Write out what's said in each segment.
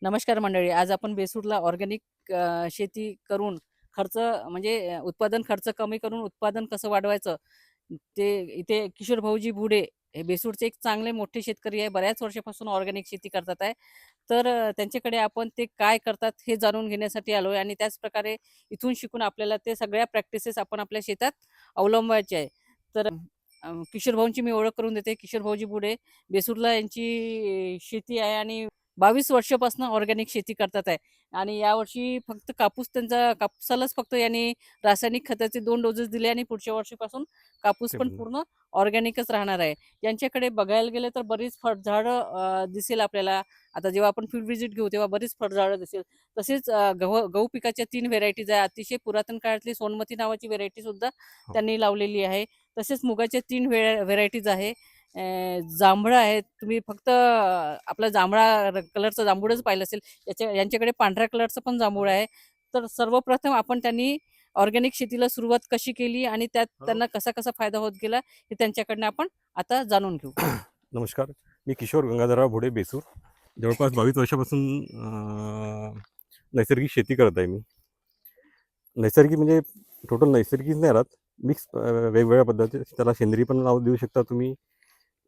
नमस्कार मंडळी. आज आपण बेसूरला ऑर्गॅनिक शेती करून खर्च म्हणजे उत्पादन खर्च कमी करून उत्पादन कसं वाढवायचं ते इथे किशोर भाऊजी बुडे हे बेसूरचे एक चांगले मोठे शेतकरी आहे. बऱ्याच वर्षापासून ऑर्गॅनिक शेती करतात आहे. तर त्यांच्याकडे आपण ते काय करतात हे जाणून घेण्यासाठी आलो आहे आणि त्याच प्रकारे इथून शिकून आपल्याला ते सगळ्या प्रॅक्टिसेस आपण आपल्या शेतात अवलंबायचे आहे. तर किशोर भाऊंची मी ओळख करून देते. किशोर भाऊजी बुडे बेसूरला यांची शेती आहे आणि 22 वर्षापासून ऑर्गॅनिक शेती करतात आहे आणि यावर्षी फक्त कापसालाच फक्त यांनी रासायनिक खताचे 2 डोसेस दिले आणि पुढच्या वर्षीपासून कापूस ते पण पण पूर्ण ऑर्गॅनिकच राहणार आहे. यांच्याकडे बघायला गेलं तर बरीच फळझाडं दिसेल आपल्याला. आता जेव्हा आपण फील्ड व्हिजिट घेऊ तेव्हा बरीच फळझाडं दिसेल. तसेच गहू पिकाच्या 3 व्हेरायटीज आहे. अतिशय पुरातन काळातली सोनमती नावाची व्हेरायटी सुद्धा हो. त्यांनी लावलेली आहे. तसेच मुगाच्या 3 व्हेरायटीज आहे. जांभळं आहेत. तुम्ही फक्त आपला जांभळा कलरचं जांभूळच पाहिलं असेल. यांच्याकडे पांढऱ्या कलरचं पण जांभूळ आहे. तर सर्वप्रथम आपण त्यांनी ऑर्गॅनिक शेतीला सुरुवात कशी केली आणि त्यात त्यांना कसा-कसा फायदा होत गेला हे त्यांच्याकडनं आपण आता जाणून घेऊ. नमस्कार. मी किशोर गंगाधरराव भोडे बेसूर. जवळपास 22 वर्षापासून नैसर्गिक शेती करत आहे मी. नैसर्गिक म्हणजे टोटल नैसर्गिक नाही राहत. मिक्स वेगवेगळ्या पद्धती. त्याला सेंद्रिय पण नाव देऊ शकता तुम्ही,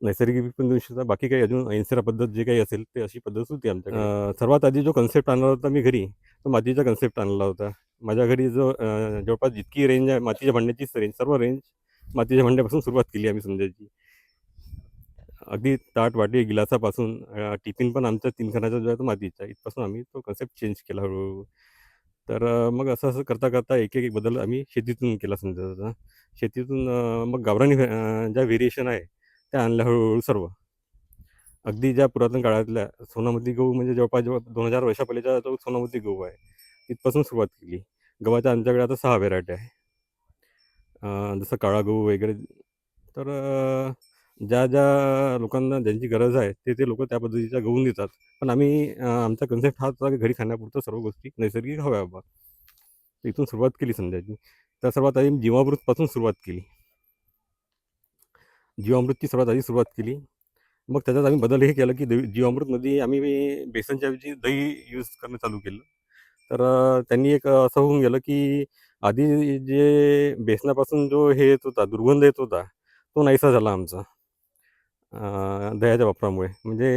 नैसर्गिक पण देऊ शकता. बाकी काही अजून ऐंसरा पद्धत जे काही असेल ते अशी पद्धत होती आमच्याकडे. सर्वात आधी जो कन्सेप्ट आणला होता मी घरी, तो मातीचा कन्सेप्ट आणला होता. माझ्या घरी जो जवळपास जितकी रेंज आहे मातीच्या भांड्याचीच रेंज, सर्व रेंज मातीच्या भांड्यापासून सुरुवात केली आम्ही समजायची. अगदी ताट, वाटी, गिलासापासून टिफिन पण आमचा 3 खाण्याचा जो आहे तो मातीचा. इथपासून आम्ही तो कन्सेप्ट चेंज केला हळूहळू. तर मग असं करता एक बदल आम्ही शेतीतून केला समजायचा. शेतीतून मग गावरानी ज्या व्हेरिएशन आहे त्या आणल्या हळूहळू सर्व. अगदी ज्या पुरातन काळातल्या सोनामती गहू म्हणजे जवळपास 2000 वर्षा पहिलेचा जो सोनामती गहू आहे, तिथपासून सुरुवात केली. गव्हाच्या आमच्याकडे आता 6 व्हेरायटी आहे. जसं काळा गहू वगैरे. तर ज्या लोकांना ज्यांची गरज आहे ते लोकं त्या पद्धतीचा गहू देतात. पण आम्ही आमचा कन्सेप्ट हाच होता की घरी खाण्यापुरतं सर्व गोष्टी नैसर्गिक हव्या बा. इथून सुरुवात केली समजायची. तर सर्वात आधी जीवामृतपासून सुरुवात केली. जीवामृतची सर्वात आधी सुरुवात केली. मग त्याच्यात आम्ही बदल हे केला की जीवामृतमध्ये आम्ही बेसनच्या ऐवजी दही यूज करणं चालू केलं. तर त्यांनी एक असं होऊन गेलं की आधी जे बेसनापासून जो हे येत होता, दुर्गंध येत होता, तो नाहीसा झाला आमचा दह्याच्या वापरामुळे. म्हणजे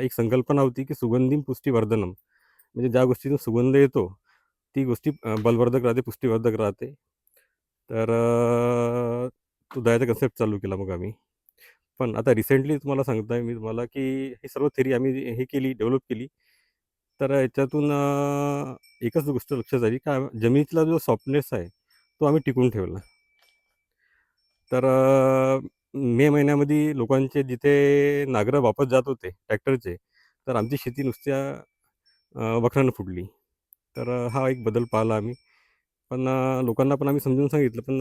एक संकल्पना होती की सुगंधिम पुष्टीवर्धनम. म्हणजे ज्या गोष्टीतून सुगंध येतो, ती गोष्टी बलवर्धक राहते, पुष्टीवर्धक राहते. तर तो दह्याचा कन्सेप्ट चालू केला मग आम्ही. पण आता रिसेंटली तुम्हाला सांगतोय मी तुम्हाला की ही सर्व थेरी आम्ही हे केली, डेव्हलप केली. तर याच्यातून एकच गोष्ट लक्षात आली का जमिनीतला जो सॉफ्टनेस आहे, तो आम्ही टिकवून ठेवला. तर मे महिन्यामध्ये लोकांचे जिथे नांगरं वापस जात होते ट्रॅक्टरचे, तर आमची शेती नुसत्या वखरानं फुटली. तर हा एक बदल पाहिला आम्ही. पण लोकांना पण आम्ही समजून सांगितलं, पण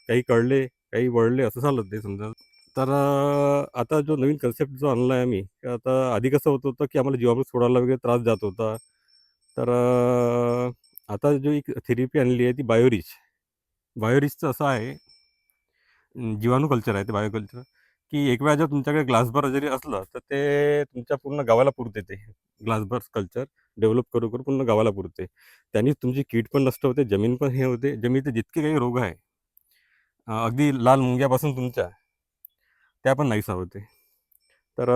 काही कळले, काही वळले असं झालं ते समजा. तर आता जो नवीन कन्सेप्ट जो आणला आहे आम्ही, तर आता आधी कसं होत होतं, की आम्हाला जीवामृत सोडायला वगैरे त्रास जात होता. तर आता जो एक थेरपी आणली आहे ती बायोरिच. बायोरिचचं असं आहे, जीवाणू कल्चर आहे ते बायोकल्चर, की एक वेळा जर तुमच्याकडे ग्लासभर जरी असलं, तर ते तुमच्या पूर्ण गावाला पुरते ते. ग्लासभर कल्चर डेव्हलप करू पूर्ण गावाला पुरते. त्यांनी तुमची कीड पण नष्ट होते, जमीन पण हे होते. जमिनीत जितके काही रोग आहे, अगदी लाल मुंग्यापासून तुमच्या, त्या पण नाहीसा होते. तर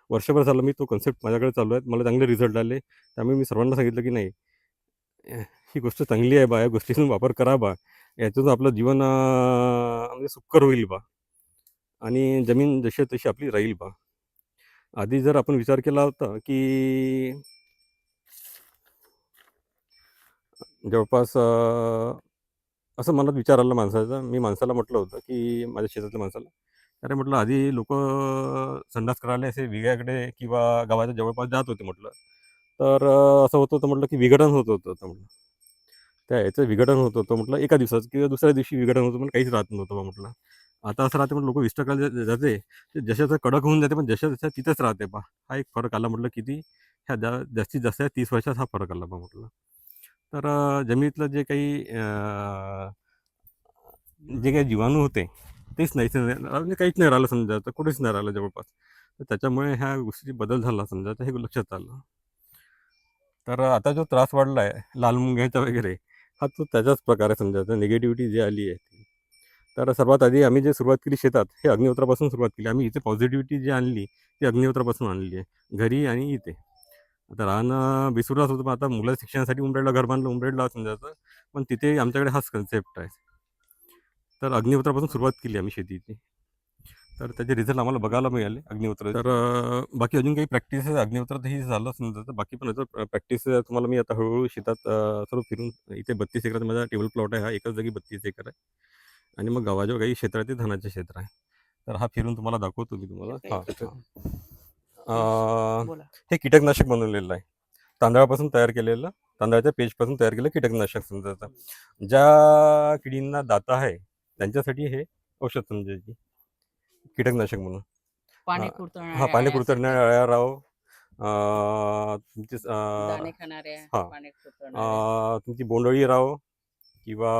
वर्षभर झालं मी तो कन्सेप्ट माझ्याकडे चालू आहे. मला चांगले रिझल्ट आले. त्यामुळे मी सर्वांना सांगितलं की नाही, अ, ही गोष्ट चांगली आहे बा, या गोष्टीतून वापर करा बा. याच्यातून आपलं जीवन म्हणजे सुखकर होईल बा आणि जमीन जशी तशी आपली राहील बा. आधी जर आपण विचार केला होता की जवळपास असं मनात विचार आला माणसाचा. मी माणसाला म्हटलं होतं की माझ्या शेतातल्या माणसाला, अरे म्हटलं आधी लोकं संडास करायला असे विहिऱ्याकडे किंवा गावाच्या जवळपास जात होते म्हटलं. तर असं होत होतं म्हटलं की विघटन होत होतं म्हटलं. त्या याचं विघटन होत होतं म्हटलं एका दिवसात किंवा दुसऱ्या दिवशी विघटन होतं, पण काहीच राहत नव्हतं बा म्हटलं. आता असं राहते म्हटलं, लोकं 20 टक्का जाते, ते जशाचं कडक होऊन जाते, पण जशा तशा तिथंच राहते बा. हा एक फरक आला म्हटलं किती ह्या जास्तीत जास्त 30 वर्षात हा फरक आला बा म्हटलं. तर जमिनीतलं जे काही जीवाणू होते तेच नाही म्हणजे काहीच नाही राहिलं समजा, तर कुठेच नाही राहिलं जवळपास. तर त्याच्यामुळे ह्या गोष्टी बदल झाला समजा, तर हे लक्षात आलं. तर आता जो त्रास वाढला आहे लाल मुंग्याचा वगैरे, हा तो त्याचाच प्रकार आहे समजा, तर निगेटिव्हिटी जी आली आहे ती. तर सर्वात आधी आम्ही जे सुरुवात केली शेतात, हे अग्निहोत्रापासून सुरुवात केली. आम्ही इथे पॉझिटिव्हिटी जी आणली ती अग्निहोत्रापासून आणली आहे, घरी आणि इथे. आता राहणं बेसूरलाच होतं, पण आता मुलं शिक्षणासाठी उमरेडला घर बांधलं, उमरेडला समजायचं, पण तिथे आमच्याकडे हाच कन्सेप्ट आहे. तर अग्निहोत्रापासून सुरुवात केली आम्ही शेतीची. तर त्याचे रिझल्ट आम्हाला बघायला मिळाले अग्निहोत्र. तर बाकी अजून काही प्रॅक्टिस आहे अग्निहोत्रात हे झालं समजा, तर बाकी पण याचं प्रॅक्टिस तुम्हाला मी आता हळूहळू शेतात सर्व फिरून, इथे 32 एकरात माझा टेबल प्लॉट आहे, हा एकाच जागी 32 एकर आहे. आणि मग गावाच्या काही क्षेत्र आहे ते धानाचे क्षेत्र आहे. तर हा फिरून तुम्हाला दाखवतो मी तुम्हाला. बोला. हे कीटकनाशक बनवलेलं आहे, तांदळापासून तयार केलेलं, तांदळाच्या पेजपासून तयार केलेलं कीटकनाशक समजायचं. ज्या किडींना दाता आहे त्यांच्यासाठी हे औषध समजायची, कीटकनाशक म्हणून. पाणी हा, कुरतडणाऱ्या पाणी अळ्या कुरतडणाऱ्या अळ्या राव, तुमची दाणे खाणाऱ्या, हा, पाणी कुरतडणाऱ्या. तुमची बोंडअळी राव, किंवा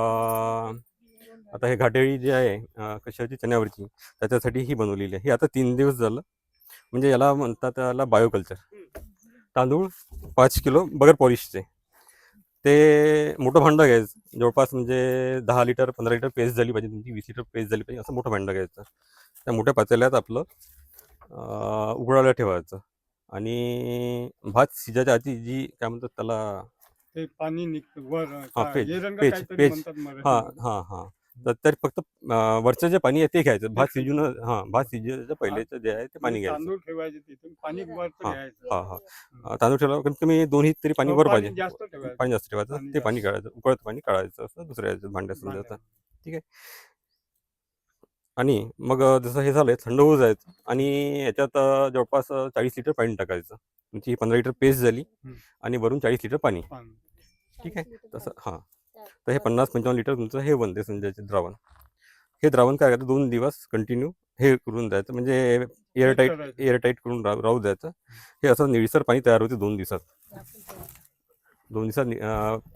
आता हे घाटेळी जे आहे कशाची, चण्यावरची, त्याच्यासाठी ही बनवलेली आहे. ही आता 3 दिवस झालं. म्हणजे याला म्हणतात, त्याला बायोकल्चर. तांदूळ 5 किलो बगर पॉलिशचे, ते मोठं भांडं घ्यायचं, जवळपास म्हणजे 10 लिटर 15 लिटर पेस्ट झाली पाहिजे तुमची, 20 लिटर पेस्ट झाली पाहिजे, असं मोठं भांडं घ्यायचं. त्या मोठ्या पातेल्यात आपलं उकळायला ठेवायचं. आणि भात शिजायच्या आधी जी काय म्हणतात त्याला, ते पाणी निघतं वर, हां, हे पेज रंग पेज काहीतरी पेज म्हणतात हां मराठीमध्ये. हां हां. तर फक्त वरचं जे पाणी आहे ते घ्यायचं, भात शिजून, भात शिजायचं पहिलेचं जे आहे ते पाणी घ्यायचं. तांदूळ ठेवायचे तिथून, पाणी वरचं हां घ्यायचं. हां हां. तांदूळ ठेवल्यावर कमीत कमी 2 तरी पाणी वर पाणी पाहिजे, जास्त ठेवायचं. पाणी जास्त ठेवायचं, पाणी ते जास्त. पाणी काढायचं, उकळतं पाणी काढायचं, असं दुसऱ्या याच्यात भांड्यात समजायचं. ठीक आहे. आणि मग जसं हे झालं थंड होऊ जायचं, आणि याच्यात जवळपास 40 लिटर पाणी टाकायचं. तुमची 15 लिटर पेस्ट झाली, आणि वरून 40 लिटर पाणी. पाणी. ठीक आहे. तसं हां. तर हे 50-55 लिटर तुमचं हे बनते समजायचे द्रावण. हे द्रावण काय करायचं, 2 दिवस कंटिन्यू हे करून द्यायचं, म्हणजे एअरटाईट करायचं. एअरटाईट करून राहू द्यायचं. हे असं निळसर पाणी तयार होते 2 दिवसात. 2 दिवसात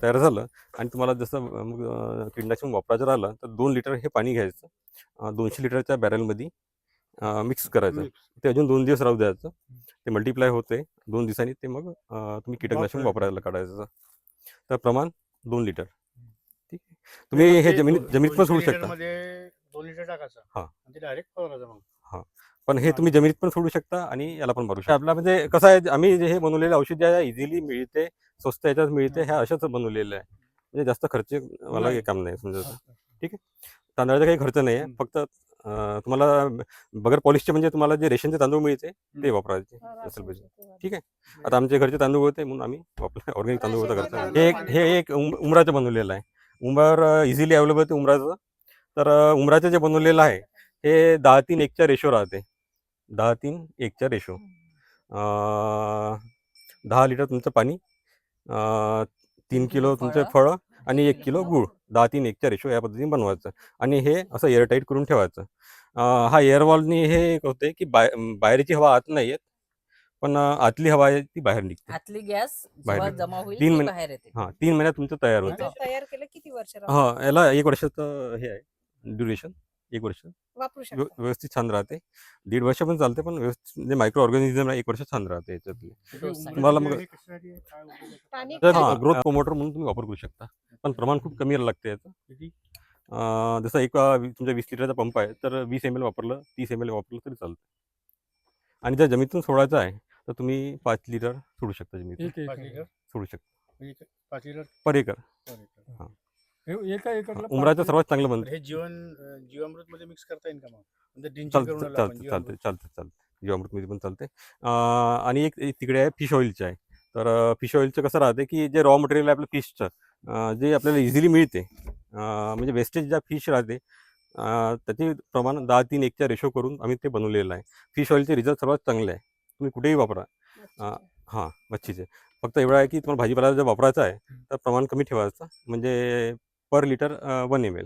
तयार झालं. आणि तुम्हाला जसं मग कीटकनाशक वापरायचं राहिलं तर 2 लिटर हे पाणी घ्यायचं, 200 लिटरच्या बॅरलमध्ये मिक्स करायचं. Mix. ते अजून 2 दिवस राहू द्यायचं. ते मल्टिप्लाय होते 2 दिवसांनी, ते मग तुम्ही कीटकनाशक वापरायचं. वापरायला काढायचं. तर प्रमाण 2 लिटर. ठीक आहे. तुम्ही हे जमिनीत पण सोडू शकता. 2 लिटर टाकायचं. हां. आणि ते डायरेक्ट फवारायचं मग. हां. पण हे तुम्ही जमिनीत पण सोडू शकता आणि याला पण मारू शकता. आपला म्हणजे कसं आहे, आम्ही जे हे बनवलेलं औषध जे आहे इझिली मिळते, स्वस्त याच्यात मिळते, ह्या अशाच बनवलेलं आहे. म्हणजे जास्त खर्च मला काही काम नाही समजायचं. ठीक आहे. तांदळाचा काही खर्च नाही आहे, फक्त तुम्हाला बगर पॉलिशचे म्हणजे तुम्हाला जे रेशनचे तांदूळ मिळते ते वापरायचे असेल पाहिजे. ठीक आहे. आता आमचे घरचे तांदूळ होते म्हणून आम्ही ऑर्गॅनिक तांदूळ होता करतो. हे एक उमराचं बनवलेलं आहे. उंबर इझिली अवेलेबल आहे उमराचं. तर उमराचं जे बनवलेलं आहे हे 10:3:1च्या रेशो राहते. 10:3:1च्या रेशो. 10 लिटर तुमचं पाणी, 3 किलो तुमचे फळं आणि 1 किलो गूळ, 10:3:1च्या रेशो या पद्धतीने बनवायचं. आणि हे असं एअरटाईट करून ठेवायचं. हा एअरवॉलनी हे एक होते की बाहेरची हवा आत नाही येत, पण आतली हवा आहे ती बाहेर निघते. आतली गॅस बाहेर जेव्हा निघते. जमा होईल 3 ती महिने बाहेर येते. हां, 3 महिन्यात तुमचं तयार आणि होतं. तयार केलं किती वर्ष हां, याला 1 वर्षाचं हे आहे ड्युरेशन, 1 वर्ष. वापरू शकता? व्यवस्थित छान राहते. 1.5 वर्ष पण चालते, पण व्यवस्थित म्हणजे मायक्रो ऑर्गॅनिझम 1 वर्ष छान राहते याच्यातली. तुम्हाला मग पाणी तर खाली- ग्रोथ प्रमोटर म्हणून तुम्ही वापर करू शकता, पण प्रमाण खूप कमी लागते याचं. जसं एक तुमचा 20 लिटरचा पंप आहे, तर 20 ml वापरलं, 30 ml वापरलं तरी चालतं. आणि जर जमिनीतून सोडायचं आहे तर तुम्ही 5 लिटर सोडू शकता जमिनीतून. 5 लिटर सोडू शकता 5 लिटर पर एकर. हां. हां. एका एकरला उमराचं सर्वात चांगलं बनतं. हे जीवामृत मध्ये मिक्स करता येईल का मग? म्हणजे ड्रिंचिंग चालतं करून आलं चालतं आपण चालतं जीवामृत. चालतं चालतं जीवामृतमध्ये पण चालते. आणि एक तिकडे आहे फिश ऑइलचं आहे. तर फिश ऑइलचं कसं राहते की जे रॉ मटेरियल आहे आपलं फिशचं, जे आपल्याला इझिली मिळते, म्हणजे वेस्टेज ज्या फिश राहते त्याचे प्रमाण 10:3:1च्या रेशो करून आम्ही ते बनवलेलं आहे. फिश ऑइलचे रिझल्ट सर्वात चांगले आहे, तुम्ही कुठेही वापरा. हां, मच्छीचे. फक्त एवढं आहे की तुम्हाला भाजीपाला जर वापरायचा आहे तर प्रमाण कमी ठेवायचं, म्हणजे per litre 1 ml.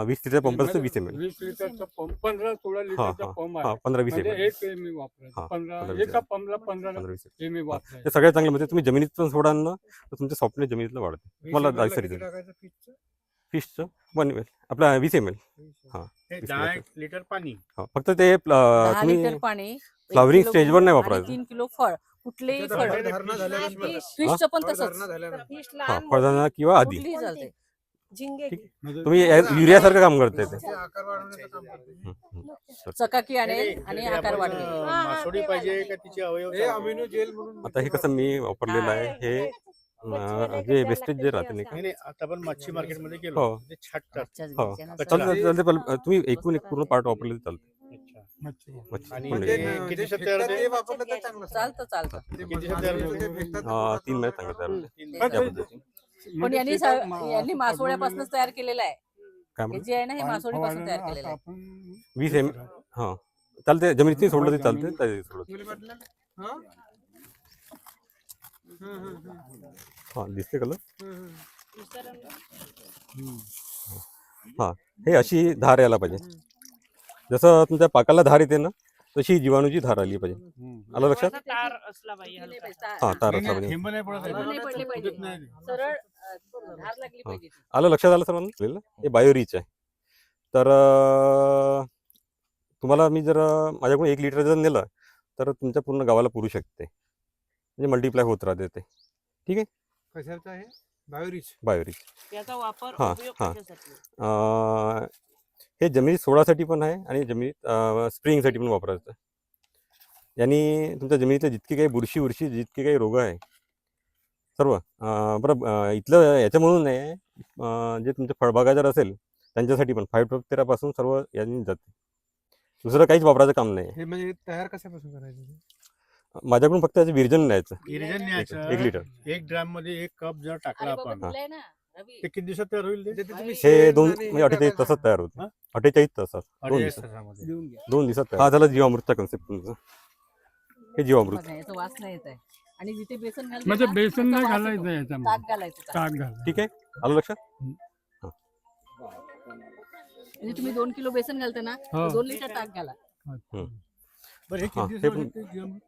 20 litre pump असतं 20 ml. 20 लिटरचा पंप, 15-16 लिटरचा पंप आहे. 15-20 म्हणजे ml. एक एम वापरायचं. हां, 15 15-20 एका पंपला 15 15-20 एम ते वापरायचं. सगळ्यात चांगलं म्हणजे तुम्ही जमिनीत पण सोडाल ना तर तुमच्या सॉफ्टनेस जमिनीतलं वाढते. तुम्हाला जायचं रिझल्ट. फिशचं 1 ml आपला 20 ml. हां हे 20 10 ml. लिटर पाणी. हां फक्त ते 10 तुम्ही लिटर पाणी, 1 फ्लॉवरिंग किलो स्टेजवर गूळ नाही आणि वापरायचं. 3 किलो फळ. कुठलेही त्याच्यात फळ. direct फळधारणा fish झाल्यानंतर. मध्ये. फिशचं पण तसंच. फळधारणा झाल्यानंतर. फिश हां लहान फळधारणा किंवा आधी कुठलीही चालते. झिंगे ठीक. म्हणजे तुम्ही हा, युरियासारखं काम करते ते. त्याचे आकार वाढवण्याचं काम करते. हं, हं. चकाकी नाही, आणेल नाही, आणि ते आकार आपण, वाढवेल. मासोळी पाहिजे का तिचे अवयव हे चालतात? अमिनो जेल म्हणून आता हे कसं मी वापरलेलं आहे हे जे वेस्टेज जे राहते नाही का नाही नाही, आता आपण मच्छी मार्केटमध्ये हो. गेलो ते छाटतात. आजच्याच हो घ्यायचे ना कचरा. सगळं. चालते पण तुम्ही एकूण एक पूर्ण पार्ट वापरले तर चालते. अच्छा. मच्छी आणि पूर्ण ते एक. किती जे दिवसात फेकतात तयार ते होते? वापरलं तर चांगलं असतं. चालतं. ते किती मसाले तयार जे होते? फेकतात ते 3 महिन्यात थोडं चांगलं तयार होते. तीन या महिने. पद्धतीने. पण यांनी मासोळ्यापासूनच तयार केलेलं आहे. काय हे म्हणतो जे आहे ना हे मासोळीपासून तयार केलेलं आहे. 20 ml. हां चालते जमिनीतही सोडलं तरी चालते त्याच्यात सोडलं मुली म्हटलं ना? हा? हां दिसते कलर. हं. हां हे अशी धार यायला पाहिजे. जसं तुमच्या पाकाला धार येते ना तशी जीवाणूची धार आली पाहिजे. आलं लक्षात? तार असला पाहिजे हलका. हां तार नाही, असला नाही, पाहिजे. थेंब नाही पडत थेंब नाही आहे. पडले पाहिजे. फुटत नाही. सरळ धार लागली पाहिजे. आलं लक्षात आलं सर्वांना? हे बायोरिच आहे. तर तुम्हाला मी जर माझ्याकडून 1 लिटर जर नेलं तर तुमच्या पूर्ण गावाला पुरू शकते. म्हणजे मल्टिप्लाय होत राहते ते. ठीक आहे कशाचं आहे बायोरिच. बायोरिच. त्याचा वापर हां, उपयोग हां. कशासाठी? हे जमिनीत सोडासाठी पण आहे आणि जमिनीत स्प्रिंगसाठी पण वापरायचं. यांनी तुमच्या जमिनीतले जितके काही बुरशी जितके काही रोग आहे सर्व बरं इथलं याच्यामुळं नाही जे तुमचे फळबागा जर असेल त्यांच्यासाठी पण फायटोप्थेरापासून सर्व यांनी जाते. दुसरं काहीच वापरायचं काम नाही आहे. हे म्हणजे तयार कशापासून करायचं ते? माझ्याकडून फक्त याचं विरजन न्यायचं गिरिजन न्यायचं. 1 लिटर. 1 ग्राम मध्ये 1 कप जर टाकला अरे बाबा आपण तुला आहे ना रवी. ते किती दिवसात तयार होईल ते? म्हणजे ते तुम्ही हे शेण 2 आणि म्हणजे हे 48 टाकायचं. तासात तयार होते. हां? 48 तासात 2 48 दिवसात तासामध्ये. 2 दिवसात तयार. हा झाला जीवामृतचा कन्सेप्ट तुमचा. हे जीवामृत. बघा, याचा वास नाही येत आहे. आणि जिथे बेसन घालतो म्हणजे ना, बेसन नाही त्याचा वास घालायचं येतो. याच्यामध्ये. ताक घालायचं ताक. ताक घाल. ठीक आहे आलं लक्षात. म्हणजे तुम्ही 2 किलो बेसन घालता ना हो. 2 लिटर ताक घाला. बरं हे हां, किती हे दिवसात पण- होते जीवामृत?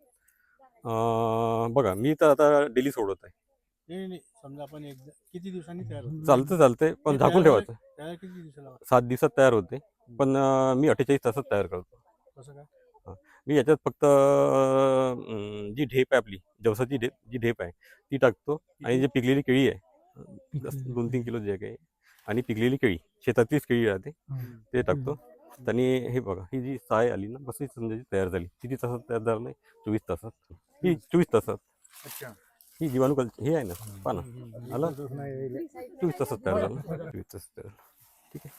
बघा मी तर आता डेली सोडत आहे. नाही नाही, समजा आपण एकदा किती दिवसांनी तयार होते? चालते पण ते झाकून तयार ठेवायचं. तयार किती दिवसाला होते? 7 दिवसात तयार होते पण मी 48 तासात तयार करतो. कसं काय? मी याच्यात फक्त जी ढेप आहे आपली जवसाची जी ढेप आहे ती टाकतो आणि जी पिकलेली केळी आहे 2-3 किलो जे काही आणि पिकलेली केळी शेतातलीच केळी राहते ते टाकतो. त्यांनी हे बघा ही जी साय आली ना बस ही समजा तयार झाली. किती तासात तयार झालं नाही 24 तासात. ही 24 तासात अच्छा. ही जीवाणू हे आहे ना पाना आलं 24 तासात तयार झालं. 24 तासात तयार झालं. ठीक आहे.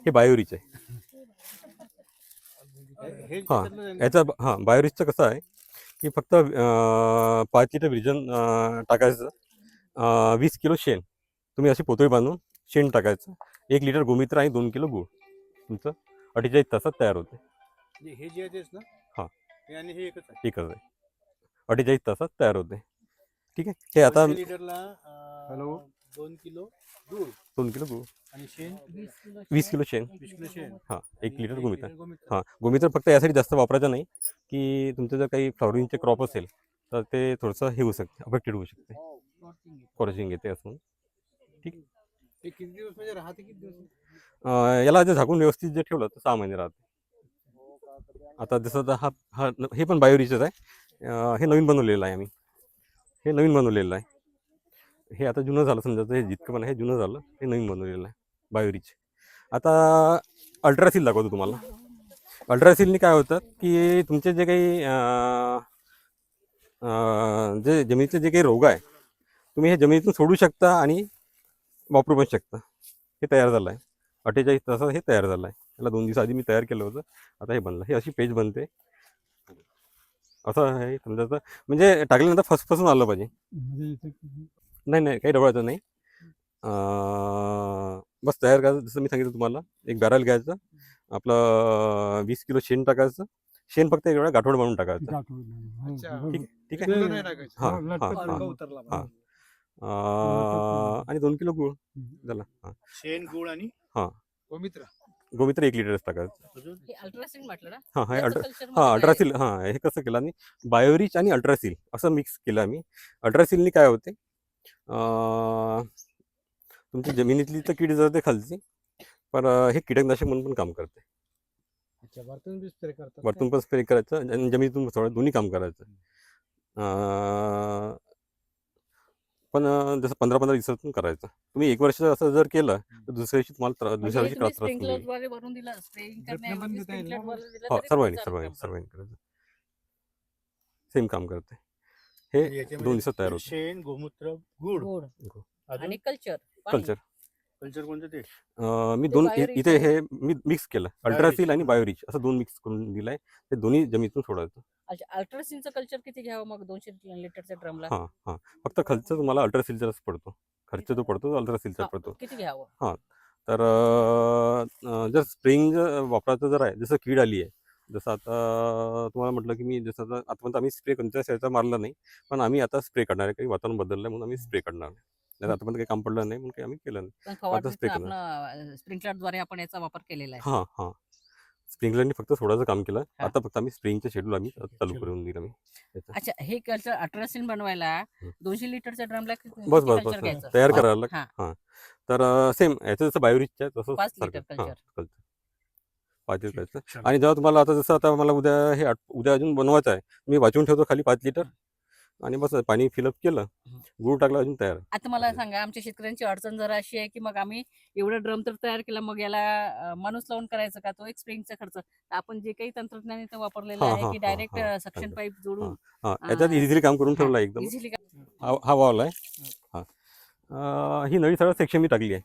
हे बायोरिच आहे. हे हां त्याच्यातलं आहे ना? याचा बायोरिचचं कसं आहे की फक्त 5 लिटर विरजन टाकायचं. 20 किलो शेण तुम्ही अशी पोतळी बांधून शेण टाकायचं. 1 लिटर गोमित्र आणि 2 किलो गूळ तुमचं 48 तासात तयार होते. म्हणजे हे जे आहे तेच ना? हां. हे आणि हे एकच आहे. एकच आहे 48 तासात तयार होते. ठीक आहे. हे आता 200 लिटरला हॅलो? 2 किलो दूध 2 किलो गूळ आणि शेण 20 किलो शेण 20 किलो शेण हां 1 आणि लिटर 1 गोमित्र. लिटर गोमित्र. हां गोमित्र फक्त यासाठी जास्त वापरायचं नाही की तुमचं जर काही फ्लॉवरिंगचे क्रॉप असेल तर ते थोडंसं हे होऊ शकते अफेक्टेड होऊ शकते. फॉरेस्टिंग येते असं. हे किती दिवस म्हणजे राहते किती दिवस? याला जर झाकून व्यवस्थित जर ठेवलं तर 6 महिने राहते. आता जसं आता हे पण बायोरिचच आहे. हे नवीन बनवलेलं आहे आम्ही. हे नवीन बनवलेलं आहे. हे आता जुनं झालं समजा हे जितकं पण आहे जुनं झालं हे नवीन बनवलेलं आहे बायोरिच. आता अल्ट्रासील दाखवतो तुम्हाला. अल्ट्रासीलनी काय होतं की तुमचे जे काही जे जमिनीचे जे काही रोग आहे तुम्ही हे जमिनीतून सोडू शकता आणि वापरू पण शकता. हे तयार झालं आहे 48 तासात हे तयार झालं आहे. याला 2 दिवस आधी मी तयार केलं होतं. आता हे बनलं. हे अशी पेज बनते असं आहे समजायचं म्हणजे टाकल्यानंतर फसफसून आलं पाहिजे. नाही काही डबळायचं नाही. बस तयार करायचं जसं मी सांगितलं तुम्हाला. एक बॅरल घ्यायचं आपलं 20 किलो शेण टाकायचं. शेण फक्त एक वेळा गाठोड बनवून टाकायचं. अच्छा. ठीक फुलं आहे. नाही टाकायची. हां हां आणि 2 किलो गूळ झाला. हां शेण गुळ आणि गोमित्र. गोमित्र 1 लिटरच टाकायचं. अजून हे अल्ट्रासिल म्हटलं ना. हां हे याचं culture मध्ये हां काय अल्ट्रासील हे कसं केलं आम्ही बायोरिच आणि अल्ट्रासील असं मिक्स केलं आम्ही. अल्ट्रासीलनी काय होते तुमची जमिनीतली तर कीड जाते खालची, पण हे कीटकनाशक म्हणून पण काम करते. अच्छा, वरतून बी स्प्रे करतात वरतून पण स्प्रे करायचं आणि जमिनीतून सोडायचं, दोन्ही काम करायचं. अं, पण जसं 15-15 दिवसातून करायचं. तुम्ही 1 वर्ष असं जर केलं तर दुसऱ्या दिवशी तुम्हाला दुसऱ्या म्हणजे दिवशी तुम्ही त्रास नाही. स्प्रिंकलरद्वारे भरून दिलं, स्प्रेइंग ड्रिपनं पण करण्याऐवजी देता येईल ना स्प्रिंकलरद्वारे दिलं हो, तरी सर्वांनी चालेल सर्वांनी काम करतं. सर्वांनी करायचं. सेम काम करते. हे आणि 2 याच्यामध्ये दिवसात तयार होतं. शेण, गोमूत्र, गुळ गोड अजून आणि कल्चर कल्चर कल्चर कोणतं ते मी ते 2 बायोरिच इथे आहे. हे मी मिक्स केलं. अल्ट्रासील आणि बायोरिच असं 2 मिक्स करून दिलंय. ते दोन्ही जमिनीतून सोडायचं. अच्छा, अल्ट्रासिनचं कल्चर किती घ्यावं मग 200 लिटरच्या ड्रमला? हां. फक्त खर्च तुम्हाला अल्ट्रासीलचाच पडतो. खर्च जो पडतो तो अल्ट्रासीलचा पडतो. किती घ्यावं? तर जर स्प्रिंग वापरायचं जर आहे, जसं कीड आली आहे, जसं आता तुम्हाला म्हटलं की मी जसं आता आतापर्यंत आम्ही स्प्रे कोणत्याच ह्याचा मारला नाही, पण आम्ही आता स्प्रे करणार आहे. काही वातावरण बदललं म्हणून आम्ही स्प्रे करणार नाही. नाहीतर आतापर्यंत काही काम पडलं नाही म्हणून काही आम्ही केलं नाही. पण आता फवारणीचं स्प्रे करणार. आपलं स्प्रिंकलरद्वारे आपण याचा वापर केलेला आहे. हां. स्प्रिंकलरनी फक्त सोडायचं काम केलं. हां. आता फक्त आम्ही स्प्रेइंगचं शेड्यूल आम्ही चालू करून दिलं मी त्याचं. अच्छा, हे कल्चर अल्ट्रासिन बनवायला हं. 200 लिटरच्या ड्रमला किती बस कल्चर घ्यायचं? तयार करायला लागतं. हां. हां. तर सेम याचं जसं बायोरिचचं आहे तसंच 5 सारखं. Litre culture. कल्चर 5 लिटर करायचं. छान. आणि जेव्हा तुम्हाला आता जसं आता मला उद्या अजून बनवायचं आहे, मी वाचून ठेवतो खाली 5 लिटर आणि बस पाणी फिलअप केलं, गूळ टाकला, अजून तयार आहे. आता मला सांगा, आमच्या शेतकऱ्यांची अडचण जरा अशी आहे की मग आम्ही एवढा ड्रम तर तयार केला, मग याला माणूस लावून करायचं का? तो एक स्प्रिंगचा खर्च. तर आपण जे काही तंत्रज्ञान इथं वापरलेलं हां, आहे हां, की हां, डायरेक्ट हां. सक्शन पाईप जोडून याच्यात इझिली काम करून ठेवलं आहे एकदम. इझिली हा वाल आहे. ही नळी सरळ सेक्शन मी टाकली आहे.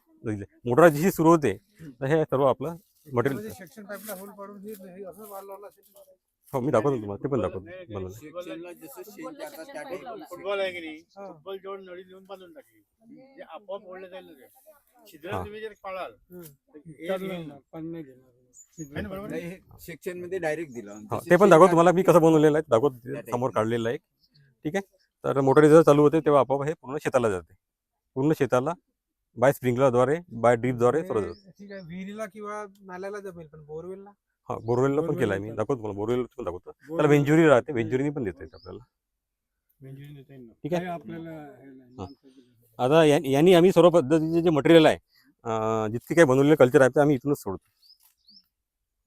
मोटर जशी सुरू होते तर हे सर्व आपलं मटेरियल. सेक्शन पाईपला होल पाडून हे असं वाल लावला असेल. हो, मी दाखवतो तुम्हाला, ते पण दाखवतो बनवलं. फुटबॉल आहे की नाही, फुटबॉल जेवढ नळी नेऊन बांधून टाकली ते आपोआप ओढलं जाईल ना ते छिद्र हां. तुम्ही जर पाळाल तर हे तर घेऊन- पण नाही घेणार. आहे ना, बरोबर आहे? सेक्शन मध्ये डायरेक्ट दिलं हा, ते पण दाखवतो तुम्हाला मी कसं बनवलेलं आहे, दाखवतो समोर काढलेलं आहे. ठीक आहे. तर मोटर जेव्हा चालू होते तेव्हा आपोआप हे पूर्ण शेताला जाते. पूर्ण शेताला बाय स्प्रिंकलरद्वारे, बाय ड्रीपद्वारे सर्व जाते. ठीक आहे, विहिरीला किंवा नाल्याला जमेल, पण बोरवेलला हा, बोरवेलला पण केलं आहे मी, बोरवेल दाखवतो तुम्हाला. बोरवेल पण दाखवतो. त्याला वेंजुरी राहते, वेंजुरीनी पण देता येते आपल्याला. मेंजुरी देता येईल ना. ठीक आहे. हे आपल्याला हे नाही, हां. माणसं दिली. आता यांनी आम्ही सर्व पद्धतीचे जे मटेरियल आहे, जितके काही बनवलेले कल्चर आहे ते आम्ही इथूनच सोडतो.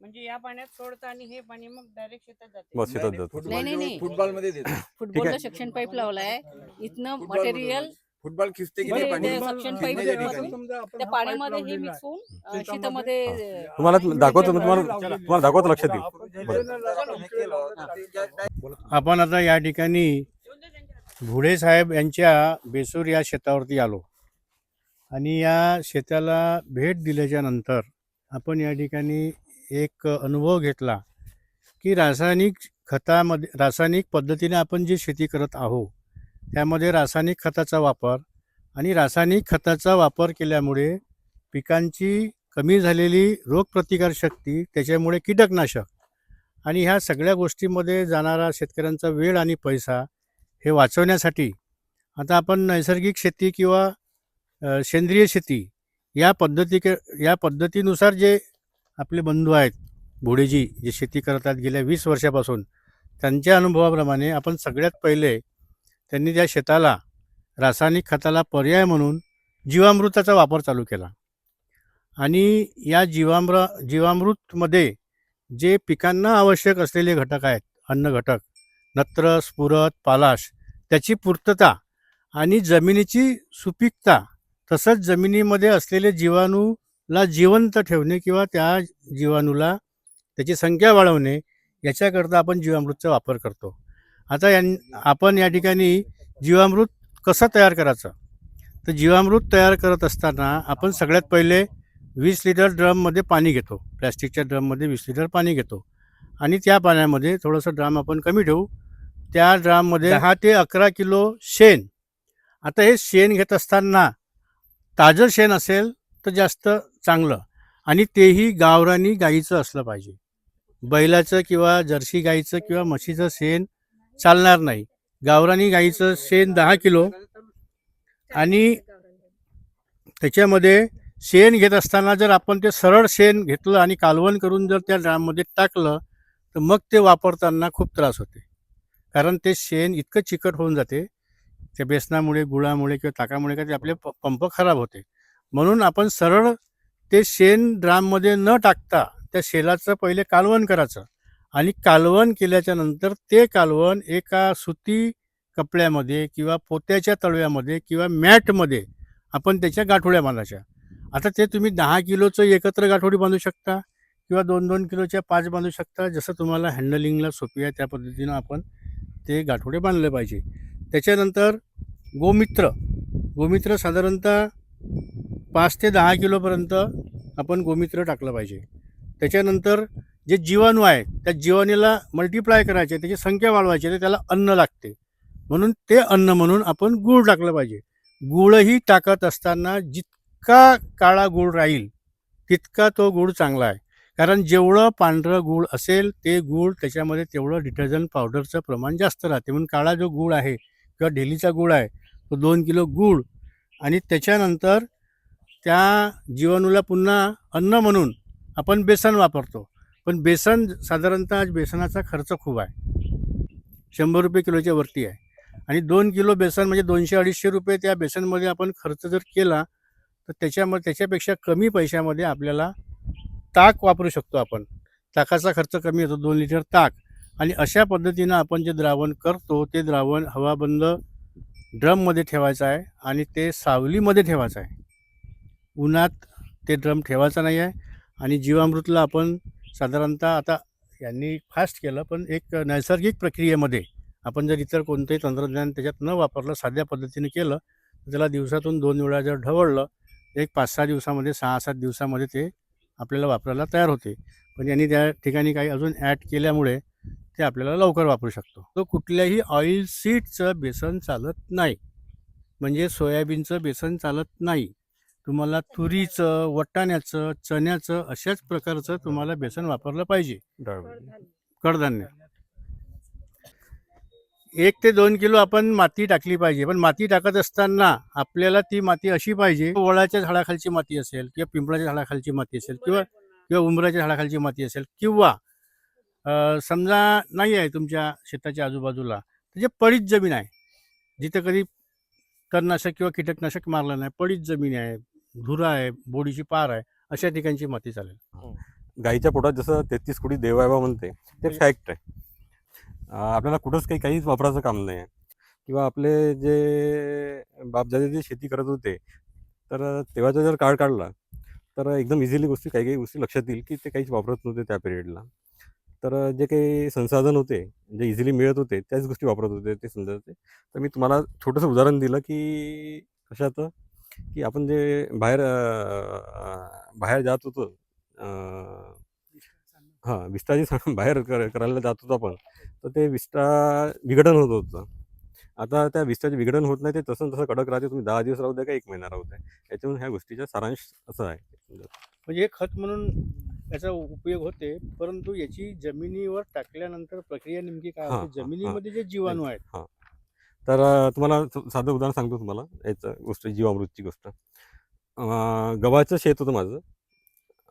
म्हणजे या पाण्यात सोडतं आणि हे पाणी मग डायरेक्ट शेतात जाते. बस शेतात जातो. नाही. फुटबॉल मध्ये देतो. फुटबॉलला सक्शन पाईप लावलाय, इथनं मटेरियल फुटबॉल खिचते की बरं, नाही पाणी ते सक्शन पाईप खिचण्याच्या मध्ये ठिकाणी. समजा आपण त्या हा पाण्यामध्ये पाईप हे लावलेला मिक्स होऊन शेतामध्ये- शेतामध्ये तुम्हाला दाखवतो, तुम्हाला दाखवतो, लक्षात येईल. आपण आता या ठिकाणी भुडे साहेब यांच्या बेसूर या शेतावरती आलो आणि या शेताला भेट दिल्याच्या नंतर आपण या ठिकाणी एक अनुभव घेतला की रासायनिक पद्धतीने आपण जी शेती करत आहोत त्यामध्ये रासायनिक खताचा वापर आणि रासायनिक खताचा वापर केल्यामुळे पिकांची कमी झालेली रोगप्रतिकारशक्ती, त्याच्यामुळे कीटकनाशक आणि ह्या सगळ्या गोष्टींमध्ये जाणारा शेतकऱ्यांचा वेळ आणि पैसा हे वाचवण्यासाठी आता आपण नैसर्गिक शेती किंवा सेंद्रिय शेती या पद्धतीनुसार जे आपले बंधू आहेत भुडेजी, जे शेती करतात गेल्या 20 वर्षापासून, त्यांच्या अनुभवाप्रमाणे आपण सगळ्यात पहिले त्यांनी त्या शेताला रासायनिक खताला पर्याय म्हणून जीवामृताचा वापर चालू केला आणि या जीवामृतमध्ये जे पिकांना आवश्यक असलेले घटक आहेत, अन्न घटक, नत्र, स्फुरद, पालाश, त्याची पूर्तता आणि जमिनीची सुपीकता, तसंच जमिनीमध्ये असलेले जीवाणूला जिवंत ठेवणे किंवा त्या जीवाणूला त्याची संख्या वाढवणे, याच्याकरता आपण जीवामृतचा वापर करतो. आता आपण या ठिकाणी जीवामृत कसं तयार करायचं, तर जीवामृत तयार करत असताना आपण सगळ्यात पहिले 20 लिटर ड्रममध्ये पाणी घेतो. प्लॅस्टिकच्या ड्रममध्ये 20 लिटर पाणी घेतो आणि त्या पाण्यामध्ये थोडंसं ड्राम आपण कमी ठेवू. त्या ड्राममध्ये 10 ते 11 किलो शेण. आता हे शेण घेत असताना ताजं शेण असेल तर जास्त चांगलं आणि तेही गावरानी गाईचं असलं पाहिजे. बैलाचं किंवा जर्सी गाईचं किंवा म्हशीचं शेण चालणार नाही. गावरानी गाईचं शेण 10 किलो आणि त्याच्यामध्ये शेण घेत असताना जर आपण ते सरळ शेण घेतलं आणि कालवण करून जर त्या ड्राममध्ये टाकलं तर मग ते वापरताना खूप त्रास होते, कारण ते शेण इतकं चिकट होऊन जाते त्या बेसनामुळे, गुळामुळे किंवा ताकामुळे का ते आपले पंप खराब होते. म्हणून आपण सरळ ते शेण ड्राममध्ये न टाकता त्या शेणाचं पहिले कालवण करायचं आणि कालवण केल्याच्या नंतर ते कालवण एका सुती कपड्यामध्ये किंवा पोत्याच्या तळव्यामध्ये किंवा मॅटमध्ये आपण त्याच्या गाठोड्या बांधायच्या. आता ते तुम्ही 10 किलोचं एकत्र गाठोडी बांधू शकता किंवा 2-2 किलोच्या 5 बांधू शकता. जसं तुम्हाला हँडलिंगला सोपी आहे त्या पद्धतीनं आपण ते गाठोडे बांधले पाहिजे. त्याच्यानंतर गोमित्र साधारणतः 5 ते 10 किलोपर्यंत आपण गोमित्र टाकलं पाहिजे. त्याच्यानंतर जे जीवाणू आहे त्या जीवाणूला मल्टिप्लाय करायचे, त्याची संख्या वाढवायची, तर त्याला अन्न लागते. म्हणून ते अन्न म्हणून आपण गूळ टाकलं पाहिजे. गूळही टाकत असताना जितका काळा गूळ राहील तितका तो गूळ चांगला आहे. कारण जेवढं पांढरं गूळ असेल ते गूळ त्याच्यामध्ये तेवढं डिटर्जंट पावडरचं प्रमाण जास्त राहते. म्हणून काळा जो गूळ आहे किंवा ढेलीचा गूळ आहे तो 2 किलो गूळ आणि त्याच्यानंतर त्या जीवाणूला पुन्हा अन्न म्हणून आपण बेसन वापरतो. पण बेसन साधारणतः आज बेसनाचा खर्च खूप आहे, 100 रुपये किलोच्या वरती आहे. आणि 2 किलो बेसन म्हणजे 200-250 रुपये त्या बेसनमध्ये आपण खर्च जर केला तर त्याच्यापेक्षा कमी पैशामध्ये आपल्याला ताक वापरू शकतो आपण. ताकाचा खर्च कमी होतो, 2 लिटर ताक. आणि अशा पद्धतीनं आपण जे द्रावण करतो ते द्रावण हवाबंद ड्रममध्ये ठेवायचं आहे आणि ते सावलीमध्ये ठेवायचं आहे. उन्हात ते ड्रम ठेवायचा नाही आहे. आणि जीवामृतला आपण साधारणतः आता यांनी फास्ट केलं, पण एक नैसर्गिक प्रक्रियेमध्ये आपण जर इतर कोणतंही तंत्रज्ञान त्याच्यात न वापरलं, साध्या पद्धतीने केलं तर त्याला दिवसातून 2 वेळा जर ढवळलं एक 5-6 दिवसामध्ये 6-7 दिवसामध्ये ते आपल्याला वापरायला तयार होते. पण यांनी त्या ठिकाणी काही अजून ॲड केल्यामुळे ते आपल्याला लवकर वापरू शकतो. तो कुठल्याही ऑइल सीडचं बेसन चालत नाही, म्हणजे सोयाबीनचं बेसन चालत नाही. तुम्हाला तुरीचं, वाटाण्याचं, चण्याचं अशाच प्रकारचं तुम्हाला बेसन वापरलं पाहिजे. कडधान्य 1 ते 2 किलो आपण माती टाकली पाहिजे. पण माती टाकत असताना आपल्याला ती माती अशी पाहिजे, वडाच्या झाडाखालची माती असेल किंवा पिंपळाच्या झाडाखालची माती असेल किंवा उंबराच्या झाडाखालची माती असेल किंवा समजा नाही आहे तुमच्या शेताच्या आजूबाजूला तर जे पडीत जमीन आहे, जिथं कधी तणनाशक किंवा कीटकनाशक मारलं नाही, पडीत जमीन आहे, धुरा आहे, बोडीची पार आहे, अशा ठिकाणची माती चालेल. गाईच्या पोटात जसं 33 कोटी देवायबा म्हणते ते फॅक्ट आहे. आपल्याला कुठंच काहीच वापरायचं काम नाही आहे. किंवा आपले जे बापदादे जे शेती करत होते तर तेव्हाचा जर काळ काढला तर एकदम इझिली काही गोष्टी लक्षात येईल की ते काहीच वापरत नव्हते त्या पिरियडला. तर जे काही संसाधन होते जे इझिली मिळत होते त्याच गोष्टी वापरत होते ते समजत होते. तर मी तुम्हाला छोटंसं उदाहरण दिलं की कशाचं, की आपण जे बाहेर जात होतो विष्टाची बाहेर करायला जात होतो आपण, तर ते विष्टा विघटन होत होतं. आता त्या विष्टाचे विघटन होत नाही, ते तसं कडक राहते. तुम्ही 10 दिवस राहू द्या का 1 महिना राहू द्या, याच्यामुळे ह्या गोष्टीचा सारांश असं आहे. म्हणजे एक खत म्हणून याचा उपयोग होते, परंतु याची जमिनीवर टाकल्यानंतर प्रक्रिया नेमकी काय होते, जमिनीमध्ये जे जीवाणू आहेत. तर तुम्हाला साधं उदाहरण सांगतो तुम्हाला याचं गोष्ट, जीवामृतची गोष्ट. गव्हाचं शेत होतं माझं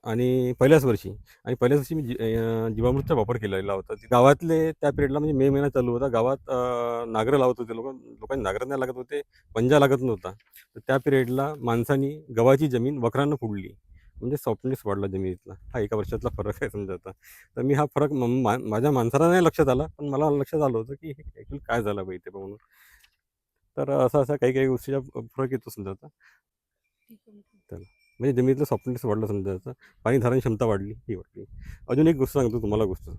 आणि पहिल्याच वर्षी मी जीवामृतचा वापर केलेला होता. गावातले त्या पिरियडला म्हणजे मे महिना चालू होता. गावात नांगरं लावत होते लोकांनी नांगरं नाही लागत होते, पंजा लागत नव्हता. तर त्या पिरियडला माणसांनी गव्हाची जमीन वखरानं फुडली, म्हणजे सॉफ्टनेस वाढला जमिनीतला. हा एका वर्षातला फरक आहे समजा. आता तर मी हा फरक माझ्या माणसाला नाही लक्षात आला, पण मला लक्षात आलं होतं की ॲक्च्युली काय झालं पाहिजे ते म्हणून. तर असा काही गोष्टीचा फरक येतो समजा. आता त्याला म्हणजे जमिनीतलं सॉफ्टनेस वाढलं समजा, त्याचं पाणी धारण क्षमता वाढली, ही वाढली. अजून एक गोष्ट सांगतो तुम्हाला गोष्ट.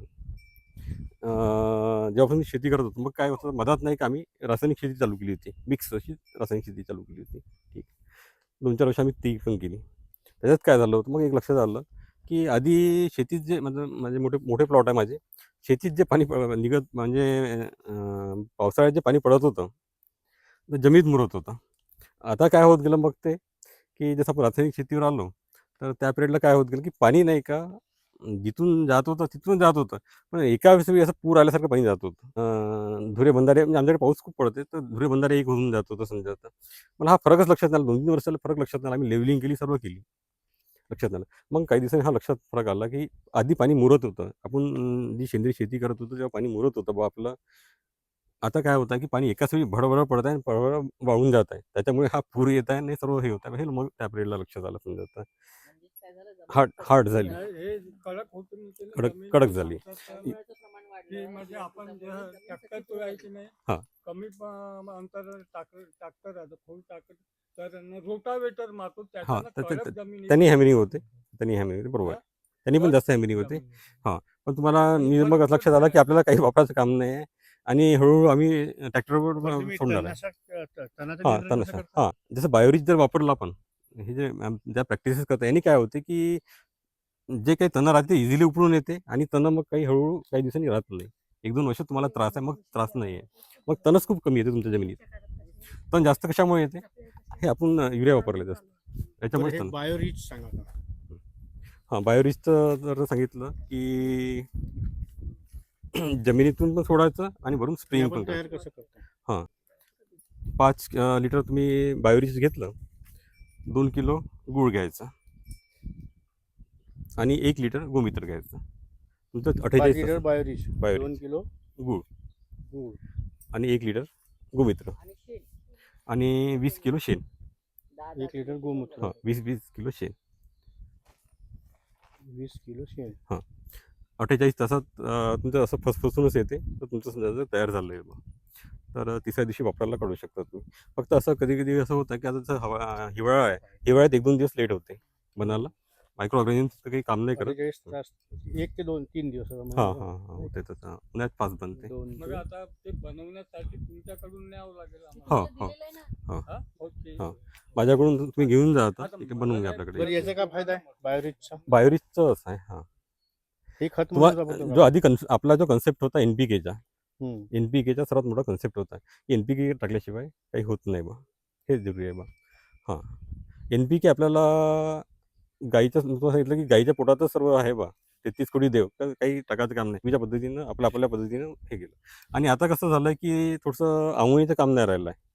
जेव्हा आपण शेती करत होतो मग काय होतं, मधात नाही का आम्ही रासायनिक शेती चालू केली होती, मिक्स अशी रासायनिक शेती चालू केली होती. ठीक, 2-4 वर्ष आम्ही ती पण केली. त्याच्यात काय झालं होतं, मग एक लक्षात आलं की आधी शेतीत जे म्हणजे मोठे प्लॉट आहे माझे, शेतीत जे पाणी निघत म्हणजे पावसाळ्यात जे पाणी पडत होतं तर जमिनीत मुरत होतं. आता काय होत गेलं मग ते, की जसं आपण रासायनिक शेतीवर आलो तर त्या पिरियडला काय होत गेलं की पाणी नाही का जिथून जात होतं तिथून जात होतं, पण एका वेळेस असं पूर आल्यासारखं पाणी जात होतं. धुरे बंधारे म्हणजे आमच्याकडे पाऊस खूप पडते, तर धुरे बंधारे एक होऊन जात होतं समजा. आता मला हा फरकच लक्षात आला, 2-3 वर्षाला फरक लक्षात आला. आम्ही लेवलिंग केली, सर्व केली, लक्षात आलं. मग काही दिवसांनी हा लक्षात फरक आला की आधी पाणी मुरत होतं. आपण जी सेंद्रिय शेती करत होतो तेव्हा पाणी मुरत होतं बा आपलं आता काय होतं की पाणी एकाच वेळी भडभड पडत आहे आणि भडभड वाळून जात आहे. त्याच्यामुळे हा पूर येत आहे आणि सर्व हे होत आहे. हे मग त्या पिरियडला लक्षात आलं समजा आता. म्हणजे काय झालं, जमीन हार्ड हार्ड खरंच झाली. हे कडक होत नव्हते ना कडक जमीन, कडक ते झाली. सांगतात, उन्हाळ्याचं प्रमाण वाढलं की म्हणजे आपण जे त्यामुळे जमीन ट्रॅक्टर सखल तोडायची नाही, हा. कमी अंतर टाकतं राहतं, फुल टाकत तर रोटावेटर मारतो हा त्याच्यानं तर कडक जमीन त्यांनी येते. हॅमरिंग होते. त्यांनी हॅमरिंग होते बरोबर. हा? त्यांनी पण कडक जास्त हॅमरिंग होते. जमीन. हां. पण तुम्हाला आणि मग कडक लक्षात आलं की होते. आपल्याला काही वापरायचं काम नाही आहे आणि हळूहळू आम्ही ट्रॅक्टरवर पण तुम्ही सोडणार आहे. तणाचं हां, नियंत्रण कसं करता? हां. जसं बायोरिच जर वापरलं आपण, हे जे ज्या प्रॅक्टिसेस करतो याने काय होते की जे काही तण राहते इझिली उपळून येते आणि तण मग काही हळूहळू काही दिवसांनी राहत नाही. 1-2 वर्ष तुम्हाला त्रास आहे, मग त्रास नाही आहे. मग तणच खूप कमी येते तुमच्या जमिनीत. तण जास्त कशामुळे येते? हे आपण युरिया वापरले जास्त. बरं, त्याच्यामुळे हे तण. बायोरिच सांगा आता. हां, बायोरिचचं जर सांगितलं की जमिनीतून पण सोडायचं आणि वरून हे स्प्रेइंग आपण पण तयार करायचं. कसं करता? 5 लिटर तुम्ही बायोरिच घेतलं, 2 किलो गूळ घ्यायचा आणि 1 लिटर गोमूत्र घ्यायचं. तुमचं 5 48 लिटर तास बायोरिच, बायोरिच. 2 किलो गूळ गूळ आणि 1 लिटर गोमूत्र आणि शेण आणि 20 किलो शेण. 1 लिटर गोमूत्र, हां, 20 किलो शेण. 20 किलो शेण. 48 तासात तुमचं असं फसफसूनच येते, तर तुमचं समजा तयार झालं आहे मग. तर तिसऱ्या दिवशी वापरायला काढू शकता तुम्ही. फक्त असं कधी-कधी असं होतं की आता जसं हिवाळा आहे, हिवाळ्यात 1-2 दिवस लेट होते बनायला. मायक्रो ऑर्गॅनिझमचं काही काम नाही करत. 48 तास, 1 ते 2-3 दिवस असं हां, म्हणजे हां, हां. होते तसं. उन्हाळ्यात फास्ट बनते. 2 मग ते आता ते बनवण्यासाठी तुमच्याकडून न्यावं लागेल हो, आम्हाला. हो. दिलेलं आहे ना. हा? ओके. हां. माझ्याकडून तुम्ही घेऊन जा आता. आता इथे मला बनवून घ्या काय- आपल्याकडे. बरं, याचा काय फायदा आहे बायोरिचचा? बायोरिचचं असं आहे. हां. हे खत म्हणून तुम्हाला वापरतो जो का? आधी आपला जो कन्सेप्ट होता NPKचा, हम्म. NPKचा सर्वात मोठा कन्सेप्ट होता. NPK टाकल्याशिवाय काही होत नाही बा. हेच जरुरी आहे बा. हां. NPK आपल्याला गाईचं तुम्हाला सांगितलं की गाईच्या पोटातच सर्व आहे बा. 33 कोटी देव. तर काही टाकायचं काम नाही. तुमच्या पद्धतीनं आपल्या पद्धतीनं हे केलं. आणि आता कसं झालं की थोडंसं आंघोळीचं काम नाही राहिलं आहे.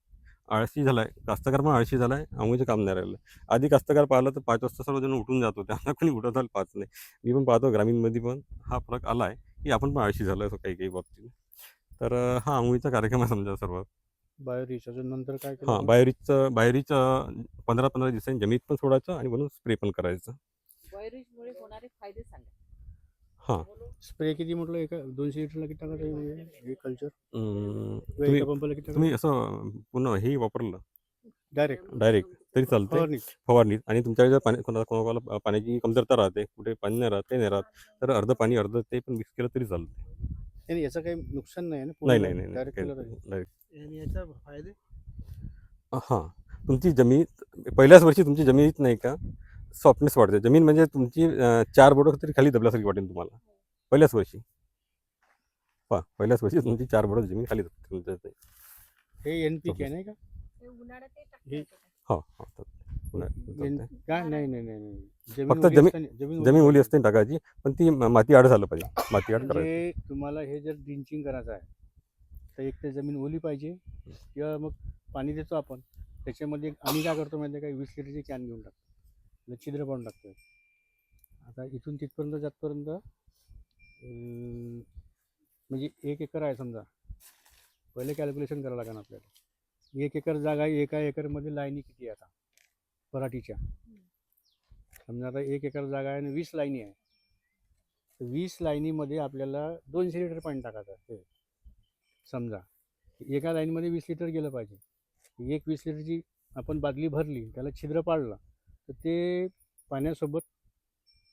आळशी झाला आहे. कास्तकार पण आळशी झाला आहे. आंघोळीचं काम नाही राहिलं. आधी कास्तकार पाहिलं तर 5 वाजता सर्वजण उठून जात होते. आता कोणी उठत आलं 5 नाही. मी पण पाहतो ग्रामीणमध्ये पण हा फरक आला आहे की आपण पण आळशी झालो आहे काही काही बाबतीत. तर हा आंघोळीचा कार्यक्रम आहे समजा सर्व. बायोरिच अजून नंतर काय केलं हां, आपण? बायोरिच 15-15 दिवसांनी जमिनीत पण सोडायचं आणि वरून स्प्रे पण करायचं. बायोरिचमुळे होणारे फायदे सांगा. हां. स्प्रे किती म्हटलं, एका 200 लिटरला किती टाकायचं हे कल्चर? तुम्ही एका पंपाला किती तुम्ही टाकायचं? असं पुन्हा हे वापरलं डायरेक्ट डायरेक्ट तरी चालतंय फवारणी. फवारणीत. आणि तुमच्याकडे जर कोणाकोणाला पाण्याची कमतरता राहते, कुठे पाणी नाही राहत, काही नाही राहत, तर अर्धं पाणी अर्धं ते पण मिक्स केलं तरी चालतं. नाही, याचं काही नुकसान नाही ना? नाही, नाही, नाही, डायरेक्ट काही केलं नाही. पाहिजे. डायरेक्ट. आणि याचा फायदे हां. तुमची जमीन पहिल्याच वर्षी तुमची जमिनीत नाही का सॉफ्टनेस वाढते. जमीन म्हणजे तुमची 4 बोटं तरी खाली दबल्यासारखी वाटेल तुम्हाला. पहिल्याच वर्षी. पहा, पहिल्याच वर्षी तुमची 4 बोटं जमीन खाली दबते तुमच्या. हे NPK नाही का? ते उन्हाळ्यात ते टाकता हे- येतं का? हो, हो. चालतंय. काय? नाही नाही नाही नाही. फक्त ओली असताना- जमीन ओली असते टाकायची, पण ती माती आड झालं पाहिजे. माती आड करायची. म्हणजे तुम्हाला हे जर ड्रिंचिंग करायचं आहे, तर एक तर जमीन ओली पाहिजे, किंवा मग पाणी देतो आपण त्याच्यामध्ये. आम्ही काय करतो माहिती आहे का, 20 लिटरची कॅन घेऊन टाकतो, छिद्र पाडून टाकतो. आता इथून तिथपर्यंत जातपर्यंत म्हणजे 1 एकर आहे समजा. पहिले कॅल्क्युलेशन करावं लागेल आपल्याला. 1 एकर जागा आहे, एका एकरमध्ये लाईनी किती आहे आता पराठीच्या? समजा आता 1 एकर जागा आहे आणि 20 लाईनी आहे, तर 20 लाईनीमध्ये आपल्याला 200 लिटर पाणी टाकायचं आहे. समजा एका लाईनमध्ये 20 लिटर गेलं पाहिजे. 20 लिटरची आपण बादली भरली, त्याला छिद्र पाडलं, तर ते पाण्यासोबत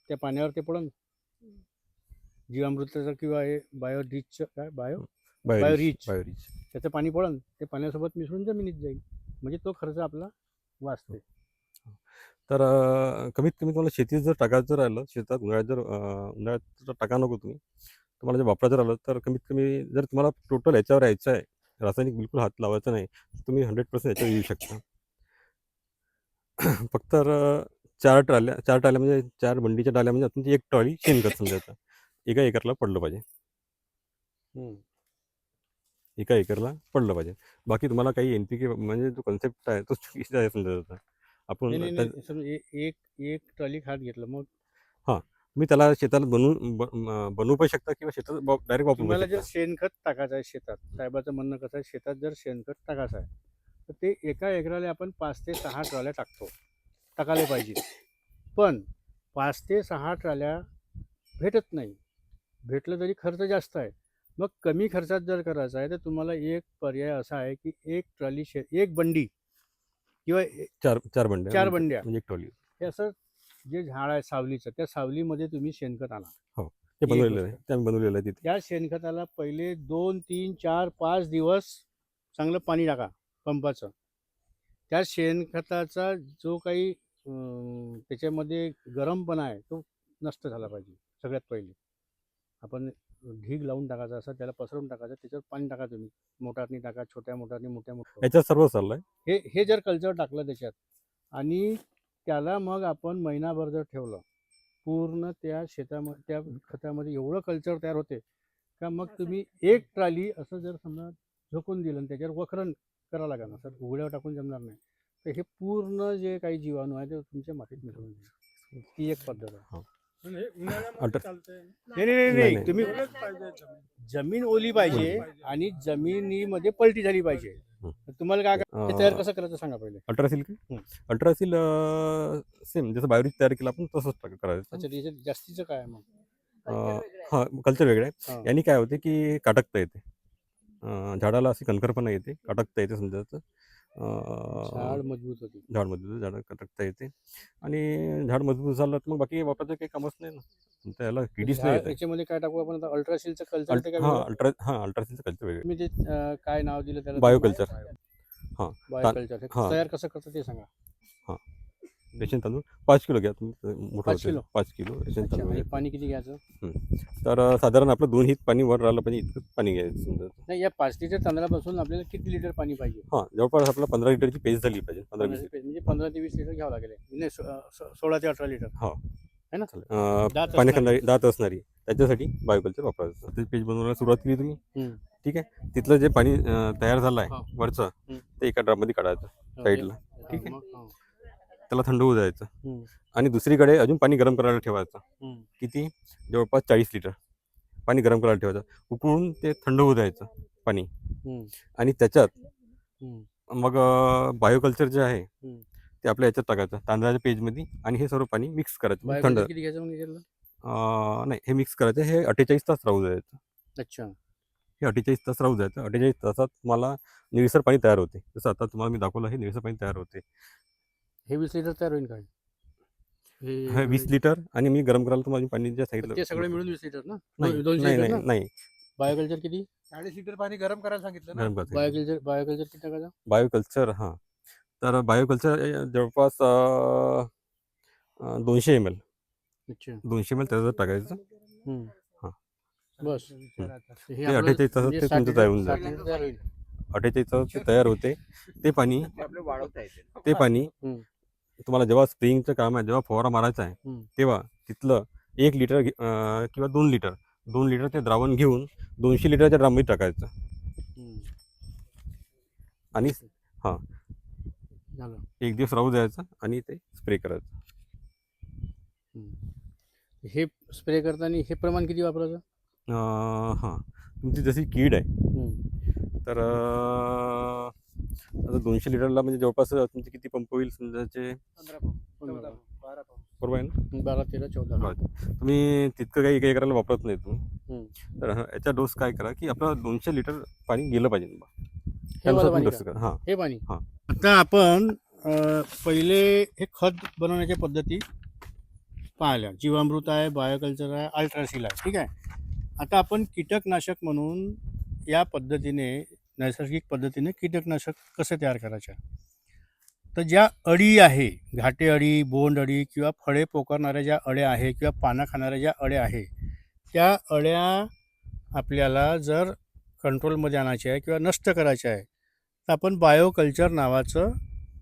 त्या पाण्यावर ते पडन जीवामृताचं किंवा हे बायोरिचचं काय बायोरिच बायोरिच. त्याचं पाणी पडन, ते पाण्यासोबत मिसळून जमिनीत जाईल. म्हणजे तो खर्च आपला वाचते. तर कमीत कमी तुम्हाला शेतीत जर टाकायचं जर राहिलं, शेतात उन्हाळ्यात जर टाका नको तुम्ही, तुम्हाला जर वापरायचं राहिलं, तर कमीत कमी जर तुम्हाला टोटल याच्यावर यायचं आहे, रासायनिक बिलकुल हात लावायचा नाही, तर तुम्ही 100% याच्यावर येऊ शकता. फक्त 4 ट्राल्या म्हणजे 4 बंडीच्या ट्राल्या म्हणजे तुमची 1 ट्रॉली शेणखत समजायचं. एका एकरला पडलं पाहिजे. एका एकरला पडलं पाहिजे. बाकी तुम्हाला काही NPK म्हणजे जो कन्सेप्ट आहे तो चुकीचा आहे समजायचा. आपण नाही, समजा एक ट्रॉली खात घेतलं, मग तुम्ही त्याला शेताला बनवू पण शकता किंवा शेतात डायरेक्ट वापरू पण तुम्हाला जर शकता. शेणखत टाकायचं आहे शेतात, साहेबाचं म्हणणं कसं आहे, शेतात जर शेणखत टाकायचं आहे तर ते एका एकराला आपण 5 ते 6 ट्रॉल्या टाकायला पाहिजे. पण 5 ते 6 ट्रॉल्या भेटत नाही. भेटलं तरी खर्च जास्त आहे. मग कमी खर्चात जर करायचं आहे तर तुम्हाला एक पर्याय असा आहे की एक बंडी किंवा 4 बंड्या 4 बंड्या म्हणजे एक ट्रॉली. हे असं जे झाड आहे सावलीचं, त्या सावलीमध्ये तुम्ही शेणखत आणा. ते बनवलेलं आहे, गोष्ट. ते आम्ही बनवलेलं आहे तिथे. त्या शेणखताला पहिले 2, 3, 4, 5 दिवस चांगलं पाणी टाका पंपाचं. त्या शेणखताचा जो काही त्याच्यामध्ये गरमपणा आहे तो नष्ट झाला पाहिजे. सगळ्यात पहिले आपण ढीग लावून टाकायचा, असं त्याला पसरवून टाकायचं, त्याच्यावर पाणी टाका तुम्ही. मोटारनी टाका, छोट्या मोटारनी, मोठ्या मोठ्या. याच्यात सर्व चाललंय. हे जर कल्चर टाकलं त्याच्यात आणि त्याला मग आपण महिनाभर जर ठेवलं, पूर्ण त्या शेतामध्ये त्या खतामध्ये एवढं कल्चर तयार होते का मग तुम्ही एक ट्राली असं जर समजा झोकून दिलं आणि त्याच्यावर वखरण करावं लागेल ना सर, उघड्यावर टाकून जमणार नाही. तर हे पूर्ण जे काही जीवाणू आहे ते तुमच्या मातीत मिसळून जाईल. ती एक पद्धत आहे. पण हे उन्हाळ्यामध्ये अल्टर- चालतंय. नाही नाही. तुम्ही ओलंच पाहिजे जमीन. जमीन ओली पाहिजे आणि जमिनीमध्ये पलटी झाली पाहिजे. तर तुम्हाला काय हे तयार कसं करायचं सांगा पहिले. अल्ट्रासिल अल्ट्रासिल सेम जसं बायोरिच तयार केलं आपण तसंच करायचं. अच्छा, त्याच्यात जास्तीचं काय आहे मग? हा कल्चर वेगळं आहे. हा. यांनी काय होते की काटकता येते, झाडाला अशी कणखरपणा येते, काटकता येते समजायचं. झाड मजबूत होती. झाड काटकता येते आणि झाड मजबूत झालं तर मग बाकी वापरायचं काही कामच नाही ना, त्याला किडीच नाही येत. त्याच्यामध्ये काय टाकू आपण आता? अल्ट्रासिलचं कल्चर ते काय अल्ट्रासिलचं कल्चर वेगळं. तुम्ही ते काय नाव दिलं त्याला? बायोकल्चर. हा. बायोकल्चर. हे हा. तयार कसं करतं ते सांगा. रेशन तांदूळ 5 किलो घ्या तुम्ही, मोठं 5 होते. किलो? 5 किलो रेशन अच्छा, तांदूळ आणि घ्या. पाणी किती घ्यायचं? तर साधारण आपलं 2 हित पाणी वर राहिलं पाहिजे इतकं पाणी घ्यायचं समजायचं. नाही, या 5 लिटर तांदळापासून आपल्याला किती लिटर पाणी पाहिजे? जवळपास आपला 15 लिटरची पेस्ट झाली पाहिजे. 15-20 लिटर. म्हणजे 15 ते 20 लिटर घ्यावं लागेल. नाही, 16 ते 18 लिटर. हो. है ना? दात पाणी असणारी. खाणारी दात असणारी त्याच्यासाठी बायोकल्चर वापरायचं. ते पेज बनवायला सुरुवात केली तुम्ही, हम्म. ठीक आहे. तिथलं जे पाणी तयार झालं हा. आहे वरचं, हम्म. ते एका ड्रममध्ये काढायचं साईडला, ठीक आहे. मग, हा. त्याला थंड होऊ द्यायचं हम्म. आणि दुसरीकडे अजून पाणी गरम करायला ठेवायचं. हम्म. किती? जवळपास 40 लिटर पाणी गरम करायला ठेवायचं. उकळून ते थंड होऊ द्यायचं पाणी हम्म. आणि त्याच्यात हम्म. मग बायोकल्चर जे आहे हम्म. ते आपल्या याच्यात टाकायचं तांदळाच्या पेजमध्ये आणि हे सर्व पाणी मिक्स करायचं. थंड बायोकल्चर किती घ्यायचं मग याच्यातलं? नाही, हे मिक्स करायचं. हे 48 तास राहू द्यायचं. अच्छा. हे 48 तास राहू द्यायचं. 48 तासात तुम्हाला निळसर पाणी तयार होते. जसं आता तुम्हाला मी दाखवलं, हे निळसर पाणी तयार होते. हे 20 लिटर तयार होईल काय? हे 20 लिटर आणि मी गरम करायला तुम्हाला पाणी जे सांगितलं ते सगळे मिळून 20 लिटर ना? नाही 200 नाही लिटर नाही ना? नाही बायोकल्चर किती? 40 लिटर पाणी गरम करायला सांगितलं ना. गरम करायचं. बायोकल्चर किती टाकायचं? बायोकल्चर तर बायोकल्चर जवळपास 200 ml अच्छा. 200 ml त्याच्यात टाकायचं. हम्म. हा. बस. ते हे आपलं 48 तासात म्हणजे ते 60 तुमचं तयार होऊन 60 जाईल. लिटर तयार होईल. 48 तासात ते तयार होते. ते पाणी आपलं वाढवता येते. हम्म. तुम्हाला जेव्हा स्प्रेइंगचं काम आहे, जेव्हा फवारा मारायचा आहे, हम्म. तेव्हा तिथलं 1 लिटर किंवा 2 लिटर ते द्रावण घेऊन 200 लिटरच्या ड्रममध्ये टाकायचं हम्म. आणि झालं. 1 दिवस राहू द्यायचं आणि ते स्प्रे करायचं. हे स्प्रे करताना हे प्रमाण किती वापरायचं? तुमची जशी कीड आहे हम्म. तर आता 200 लिटरला म्हणजे जवळपास तुमचे किती पंप होईल समजायचे, 15 पंप, 14 पंप, 12 पंप. बरोबर आहे ना? 12, 13, 14. बरं. तुम्ही तितकं काही काही करायला वापरत नाही तुम्ही. हम्म. तर याचा डोस काय करा की आपलं 200 लिटर पाणी गेलं पाहिजे. हे वालं पाणी डोस का? करा. हे पाणी. हा. आता आपण पहिले हे खत बनवण्याच्या पद्धती पाहिल्या. जीवामृत आहे, बायोकल्चर आहे, अल्ट्रासिल आहे, ठीक आहे. आता आपण कीटकनाशक म्हणून या पद्धतीने, नैसर्गिक पद्धतीने कीटकनाशक कसे तयार करायचे? तर ज्या अळी आहे, घाटे अळी, बोंड अळी किंवा फळे पोकारणाऱ्या ज्या अळ्या आहे किंवा पानं खाणाऱ्या ज्या अळ्या आहे, त्या अळ्या आपल्याला जर कंट्रोलमध्ये आणायचे आहे किंवा नष्ट करायचे आहे तर आपण बायोकल्चर नावाचं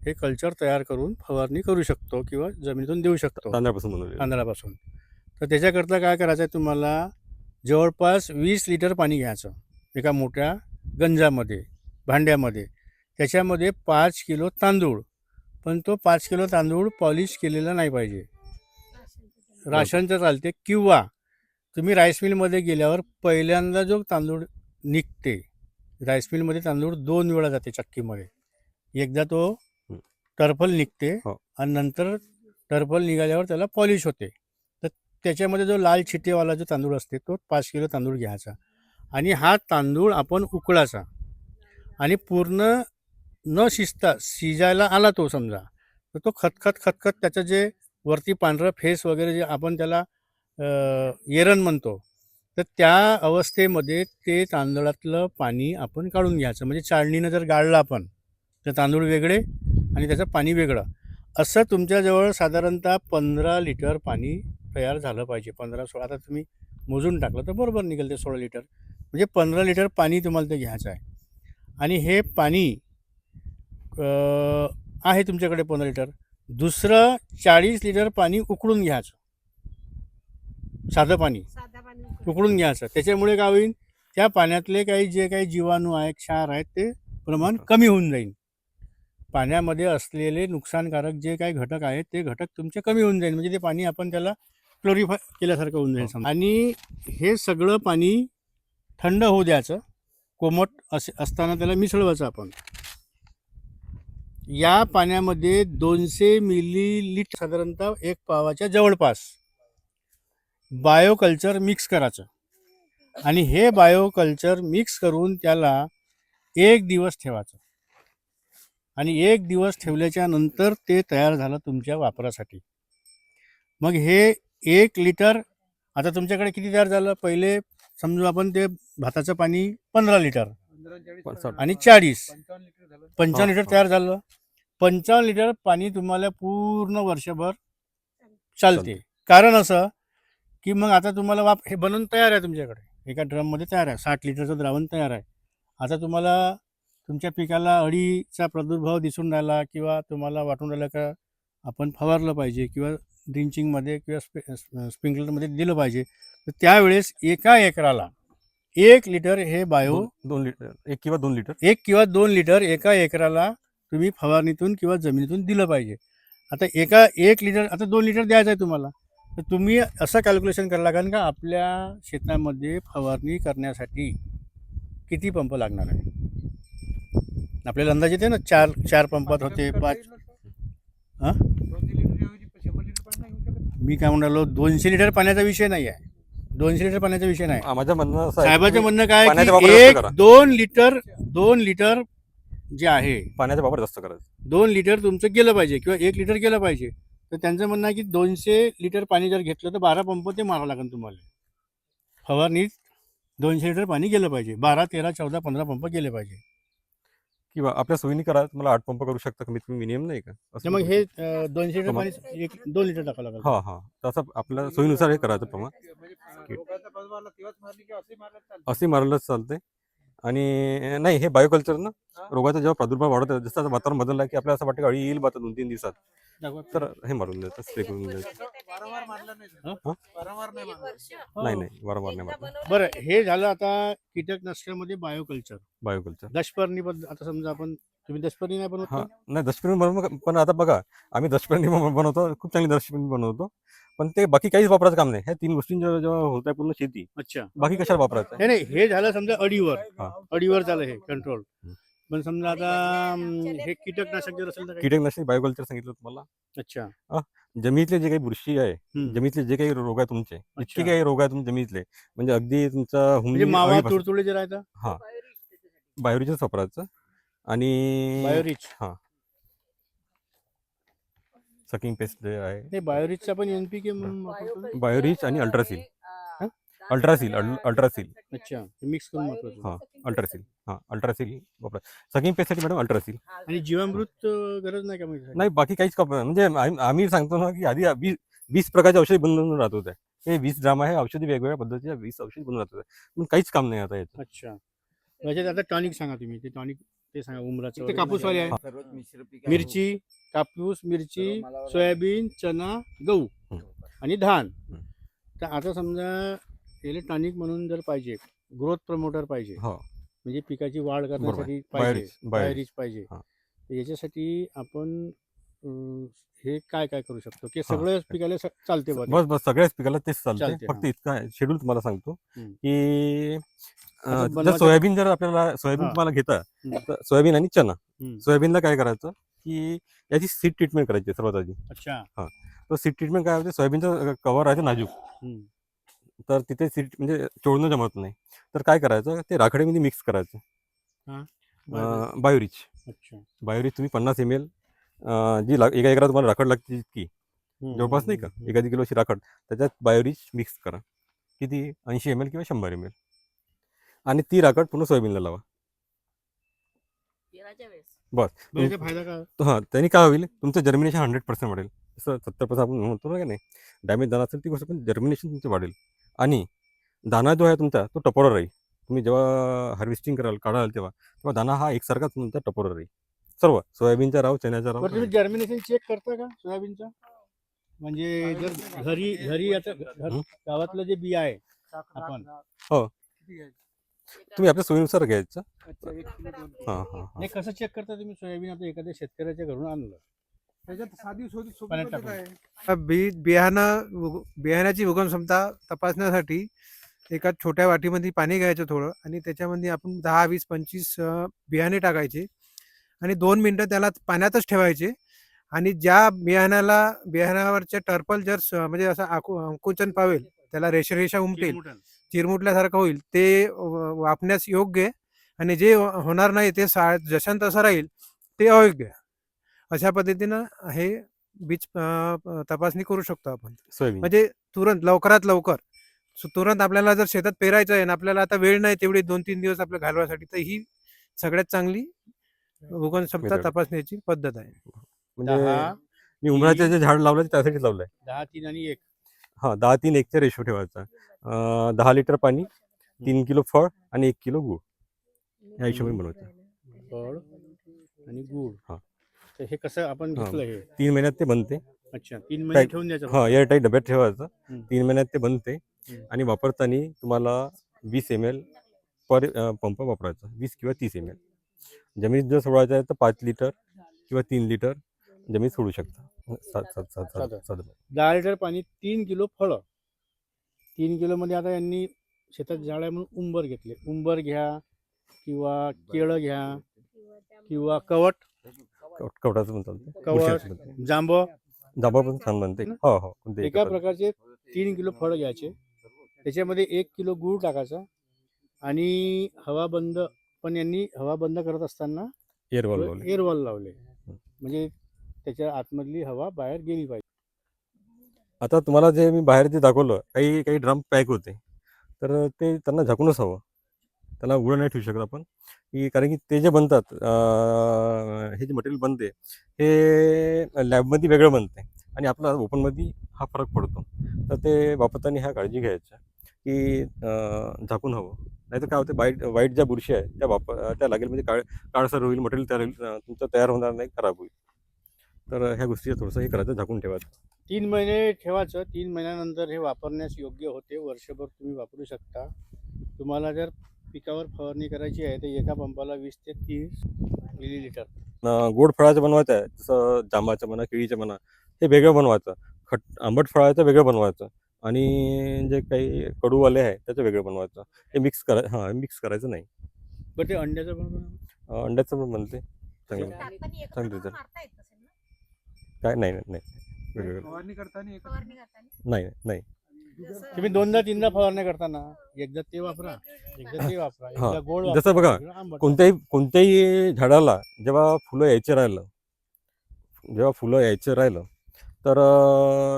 हे कल्चर तयार करून फवारणी करू शकतो किंवा जमिनीतून देऊ शकतो तांदळापासून बनवले. तांदळापासून. तर त्याच्याकरता काय करायचं आहे तुम्हाला? जवळपास 20 लिटर पाणी घ्यायचं एका मोठ्या गंजामध्ये, भांड्यामध्ये. त्याच्यामध्ये 5 किलो तांदूळ, पण तो 5 किलो तांदूळ पॉलिश केलेला नाही पाहिजे. राशनचं चालते, किंवा तुम्ही राईस मिलमध्ये गेल्यावर पहिल्यांदा जो तांदूळ निघते, राईस मिलमध्ये तांदूळ 2 वेळा जाते चक्कीमध्ये. एकदा तो टर्फल निघते हो. आणि नंतर टर्फल निघाल्यावर त्याला पॉलिश होते. तर त्याच्यामध्ये जो लाल छिटेवाला जो तांदूळ असते तो 5 किलो तांदूळ घ्यायचा आणि हा तांदूळ आपण उकळायचा आणि पूर्ण न शिजता शिजायला आला तो समजा, तर तो खतखत त्याचं जे वरती पांढरं फेस वगैरे जे आपण त्याला येरण म्हणतो, तर त्या अवस्थेमध्ये ते तांदळातलं पाणी आपण काढून घ्यायचं. म्हणजे चाळणीनं जर गाळलं आपण तर तांदूळ वेगळे आणि त्याचं पाणी वेगळं. असं तुमच्याजवळ साधारणतः 15 लिटर पाणी तयार झालं पाहिजे. 15-16, आता तुम्ही मोजून टाकलं तर बरोबर निघेल ते 16 लिटर. म्हणजे 15 लिटर पाणी तुम्हाला ते घ्यायचं आहे. आणि हे पाणी आहे तुमच्याकडे 15 लिटर. दुसरं 40 लिटर पाणी उकळून घ्यायचं, साधं पाणी साधा पाणी उकळून घ्यायचं. त्याच्यामुळे काय होईल, त्या पाण्यातले जे काही जीवाणू आहेत, क्षार आहेत, ते प्रमाण कमी होऊन जाईल. पाण्यामध्ये असलेले नुकसानकारक जे काही घटक आहेत ते घटक तुमचे कमी होऊन जाईल. म्हणजे ते पाणी आपण त्याला क्लोरिफाय केल्यासारखं होऊन जाईल समजा. आणि हे सगळं पाणी थंड होऊ द्यायचं. कोमट असे असताना त्याला मिसळवायचं आपण. या पाण्यामध्ये 200 मिलीलिटर साधारणतः 1 पावाच्या जवळपास बायोकल्चर मिक्स करायचं आणि हे बायोकल्चर मिक्स करून त्याला 1 दिवस ठेवायचं आणि 1 दिवस ठेवल्याच्या नंतर ते तयार झालं तुमच्या वापरासाठी. मग हे 1 लिटर आता तुमच्याकडे किती तयार झालं, पहिले समजू आपण ते भाताचं पाणी 15 लिटर आणि 40 55 लिटर तयार झालं. 55 लिटर पाणी तुम्हाला पूर्ण वर्षभर चालते. कारण असं की मग आता तुम्हाला हे बनवून तयार आहे तुमच्याकडे, एका ड्रममध्ये तयार आहे, 60 लिटरचं द्रावण तयार आहे. आता तुम्हाला तुमच्या पिकाला अळीचा प्रादुर्भाव दिसून राहिला किंवा तुम्हाला वाटून राहिलं का आपण फवारलं पाहिजे किंवा ड्रिंचिंगमध्ये किंवा स्प्रिंकलरमध्ये दिलं पाहिजे, तर त्यावेळेस एका एकराला 1 लिटर हे बायो 2 लिटर, 1 किंवा 2 लिटर 1 किंवा 2 लिटर एका एकराला तुम्ही फवारणीतून किंवा जमिनीतून दिलं पाहिजे. आता 1 लिटर, आता 2 लिटर द्यायचं आहे तुम्हाला, तर तुम्ही असं कॅल्क्युलेशन करायला लागेल का आपल्या शेतामध्ये फवारणी करण्यासाठी किती पंप लागणार आहे. आपल्याला अंदाज येते ना, 4 पंपात होते 5. हां, मी काय म्हणालो, 200 लिटर पाण्याचा विषय नाही आहे. 200 लिटर पाण्याचा विषय नाही. माझं म्हणणं असं आहे साहेबाचं की म्हणणं काय पाण्याचा की वापर जास्त करा. 2 लिटर जे आहे, पाण्याचा वापर जास्त करायचा. 2 लिटर तुमचं गेलं पाहिजे किंवा 1 लिटर गेलं पाहिजे. तर त्यांचं म्हणणं आहे की 200 लिटर पाणी जर घेतलं तर 12 पंप ते मारावं लागेल तुम्हाला. फवारणीत 200 लिटर पाणी गेलं पाहिजे, 12, 13, 14, 15 पंप गेले पाहिजे. किंवा आपल्या सोयीने करा, तुम्हाला 8 पंप करू शकता कमीत कमी, मिनिमम नाही का असं तर मग करू हे शकता. 200 लिटर पाणी 2 लिटर टाकावं लागेल. हा हा तसं आपल्या सोयीनुसार हे करायचं प्रमाण असे मारलंच चालते. आणि नाही, हे बायोकल्चर ना, रोगाचा जेव्हा प्रादुर्भाव वाढत आहे, जसं वातावरण बदललं की आपल्याला असं वाटतं की अळी येईल बा 2-3 दिवसात, दाखवा. तर हे मारून द्यायचं, स्प्रे करून द्यायचं. नाही नाही, वारंवार नाही मारलं. बरं, हे झालं आता कीटकनाशकामध्ये बायोकल्चर. बायोकल्चर दशपर्णी आता समजा आपण, तुम्ही दशपर्णी नाही बनवत हा का? नाही, दशपर्णी बनवू, पण आता बघा आम्ही दशपर्णी बनवतो, खूप चांगली दशपर्णी बनवतो, पण ते बाकी काहीच वापरायचं काम नाही. ह्या 3 गोष्टींच्या जेव्हा होत आहे पूर्ण शेती, अच्छा, बाकी कशाला वापरायचं आहे? नाही नाही, हे झालं समजा अडीवर, हा. अडीवर झालं हे कंट्रोल. हं. पण समजा आता हे कीटकनाशक जर असेल तर काय? कीटकनाशक बायोकल्चर सांगितलं तुम्हाला. अच्छा. जमिनीतले जे काही बुरशी आहे, हं. जमिनीतले जे काही रोग आहे तुमचे, अच्छा. इतके काही रोग आहे तुमच्या जमिनीतले, म्हणजे अगदी तुमचा म्हणजे मावा तुडतुडे जे राहतात, हा बायोरिचच वापरायचं. आणि बायोरिच. हा सकिंग पेस्ट जे आहे, नाही, बायोरिचचा पण एनपीके बायोरिच आणि अल्ट्रासील. हा? अल्ट्रासील अच्छा, मिक्स करून वापरतो. हा अल्ट्रासील वापरा. सकिंग पेस्टसाठी मॅडम अल्ट्रासील. आणि जीवामृत गरज नाही का मग? नाही, बाकी काहीच म्हणजे आम्ही सांगतो ना की आधी 20 प्रकारचे औषधी बनवून राहत होते. हे 20 ग्राम आहे, औषधी वेगवेगळ्या पद्धतीच्या 20 औषधी बनवून राहत होते, पण काहीच काम नाही आता याचं. अच्छा, याच्यात आता टॉनिक सांगा तुम्ही, ते टॉनिक ते सांगा. उमराचं ते कापूसवाले आहे, सर्वात मिश्र पीक आहे. मिरची, कापूस, मिरची, सोयाबीन, चना, गहू हं. आणि धान. हं. तर आता समजा याला टॉनिक म्हणून जर पाहिजे, ग्रोथ प्रमोटर पाहिजे, हो, म्हणजे पिकाची वाढ करण्यासाठी बायोरिच पाहिजे, बायोरिच बायोरिच पाहिजे, हा. तर याच्यासाठी आपण हे काय काय करू शकतो की सगळ्याच पिकाला चालते बा ते? बस बस सगळ्याच पिकाला तेच चालते. चालते, फक्त हा. इतका शेड्यूल तुम्हाला सांगतो हम्म. की आता जर बनवायचं- सोयाबीन जर आपल्याला सोयाबीन हा. तुम्हाला घेता हम्म. तर सोयाबीन आणि चना. हम्म. सोयाबीनला काय करायचं की याची सीड ट्रीटमेंट करायची सर्वात आधी. अच्छा. तर सीड ट्रीटमेंट काय होते, सोयाबीनचं कव्हर राहते नाजूक, हम्म. तर तिथे सीड म्हणजे चोळणं जमत नाही. तर काय करायचं, ते राखडीमध्ये मिक्स करायचं. हा. बायोरिच अच्छा. बायोरिच तुम्ही 50 ml जी एका एकरात तुम्हाला राखड लागते तितकी जवळपास नाही का, एखादी किलोची राखड त्याच्यात बायोरिच मिक्स करा. किती 80 ml किंवा 100 ml, आणि ती राखड पूर्ण सोयाबीनला लावा. पेराच्या वेळेस बस बरं, याचा फायदा काय? हां, त्यांनी काय होईल, तुमचं जर्मिनेशन 100% वाढेल. जसं 70% आपण म्हणतो ना की नाही, डॅमेज दाणा असेल ती गोष्ट, पण जर्मिनेशन तुमचं वाढेल. आणि दाणा जो आहे तुमचा तो टपोरा राहील. तुम्ही जेव्हा हार्वेस्टिंग कराल, काढाल तेव्हा दाणा हा एकसारखाच तुमचा टपोरा राहील. सर्व सोयाबीनचा राव, चण्याचा राव. बरं, तुम्ही जर्मिनेशन चेक करता का सोयाबीनचा? म्हणजे जर घरी आता गावातलं जे बी आहे आपण हो, तुम्ही आपल्या सोयीनुसार घ्यायचं. अच्छा, 1 किलो 2 किलो. हां हां हां. नाही, कसं चेक करता तुम्ही सोयाबीन आता एखाद्या शेतकऱ्याच्या घरून आणलं? त्याच्यात साधी सोपी पाण्यात पद्धत टाकून. आहे. बियाण्याची उगम क्षमता तपासण्यासाठी एका छोट्या वाटीमध्ये पाणी घ्यायचं थोडं, आणि त्याच्यामध्ये आपण 10, 20, 25 बियाणे टाकायचे आणि 2 मिनटं त्याला पाण्यातच ठेवायचे. आणि ज्या बियाण्यावरचे टर्पल जर म्हणजे असं अंकुचन पावेल, त्याला रेषा उमटेल, चिरमुटल्यासारखं होईल, ते वापण्यास योग्य आहे. आणि जे होणार नाही ते जशान तसं राहील ते अयोग्य आहे. अशा पद्धतीनं हे बीज तपासणी करू शकतो आपण. सोयाबीन म्हणजे तुरंत, लवकरात लवकर, तुरंत आपल्याला जर शेतात पेरायचं आहे आणि आपल्याला आता वेळ नाही तेवढी 2-3 दिवस आपल्या घालवायसाठी, तर ही सगळ्यात चांगली उगवण क्षमता Method. तपासण्याची पद्धत आहे. म्हणजे 10, मी उमराचे जे झाड लावलं ते त्यासाठी लावलंय. 10, 3 आणि 1. हां, 10-3-1चा रेशो ठेवायचा. 10 लिटर पाणी, 3 किलो फळ आणि 1 किलो गूळ, या हिशोबाने बनवायचं. फळ आणि गूळ. हा. तर हे कसं आपण हा. घेतलं हे? 3 महिन्यात ते बनते. अच्छा, 3 महिने काय- ठेवून द्यायचं हां, फक्त? एअरटाईट डब्यात ठेवायचं. हम्म. 3 महिन्यात ते बनते. हम्म. आणि वापरताना तुम्हाला 20 ml पर पंप वापरायचा, 20 किंवा 30 ml. जमिनीत जर सोडायचं आहे तर 5 लिटर किंवा 3 लिटर जमिनीत सोडू शकता. 7. 10 लिटर पाणी, 3 किलो फळं. 3 किलोमध्ये आता यांनी शेतात झाडं म्हणून उंबर घेतले. उंबर घ्या किंवा केळं घ्या किंवा कवट, कवटाचं पण चालते, कवट, बुरशीचं पण. जांब, जांभळ पण छान बनते. हो हो, कोणते एका प्रकारचे 3 किलो फळं घ्यायचे. त्याच्यामध्ये 1 किलो गूळ टाकायचा आणि हवा बंद, पण यांनी हवा बंद करत असताना एअरवॉल लावले. एअरवॉल लावले, म्हणजे त्याच्या आतमधली हवा बाहेर गेली पाहिजे. आता तुम्हाला जे मी बाहेर जे दाखवलं, काही काही ड्रम पॅक होते, तर ते त्यांना झाकूनच हवं, त्याला उघडं नाही ठेवू शकत आपण, की कारण की ते जे बनतात, हे जे मटेरियल बनते हे लॅबमध्ये वेगळं बनते आणि आपलं ओपनमध्ये हा फरक पडतो. तर ते वापरताना ह्या काळजी घ्यायच्या की झाकून हवं, नाही तर काय होते, वाईट ज्या बुरशी आहे त्या लागेल, म्हणजे काळसर होईल, मटेरियल तुमचं तयार होणार नाही, खराब होईल. तर ह्या गोष्टी थोडंसं हे करायचं, झाकून ठेवायचं. 3 महिने ठेवायचं. 3 महिन्यानंतर हे वापरण्यास योग्य होते. वर्षभर तुम्ही वापरू शकता. तुम्हाला जर पिकावर फवारणी करायची आहे तर एका पंपाला 20 ते 30 मिलीलिटर. गोड फळाचं बनवायचं आहे, जसं जांबाचं म्हणा, केळीचं म्हणा, हे वेगळं बनवायचं. आंबट फळाचं वेगळं बनवायचं, आणि जे काही कडूवाले आहे त्याचं वेगळं बनवायचं. हे मिक्स करायचं नाही. बरं, ते अंड्याचं पण बनवा. अंड्याचं पण बनते चांगलं, चांगलं result. काय नाही वेगवेगळं फवारणी करताना नाही. तुम्ही 2दा-3दा फवारण्या करताना एकदा ते वापरा, एकदा ते वापरा, हा. एकदा गोड जसं वापरा, बघा, एकदा आंबट. कोणत्याही झाडाला जेव्हा फुलं यायचं राहिलं, तर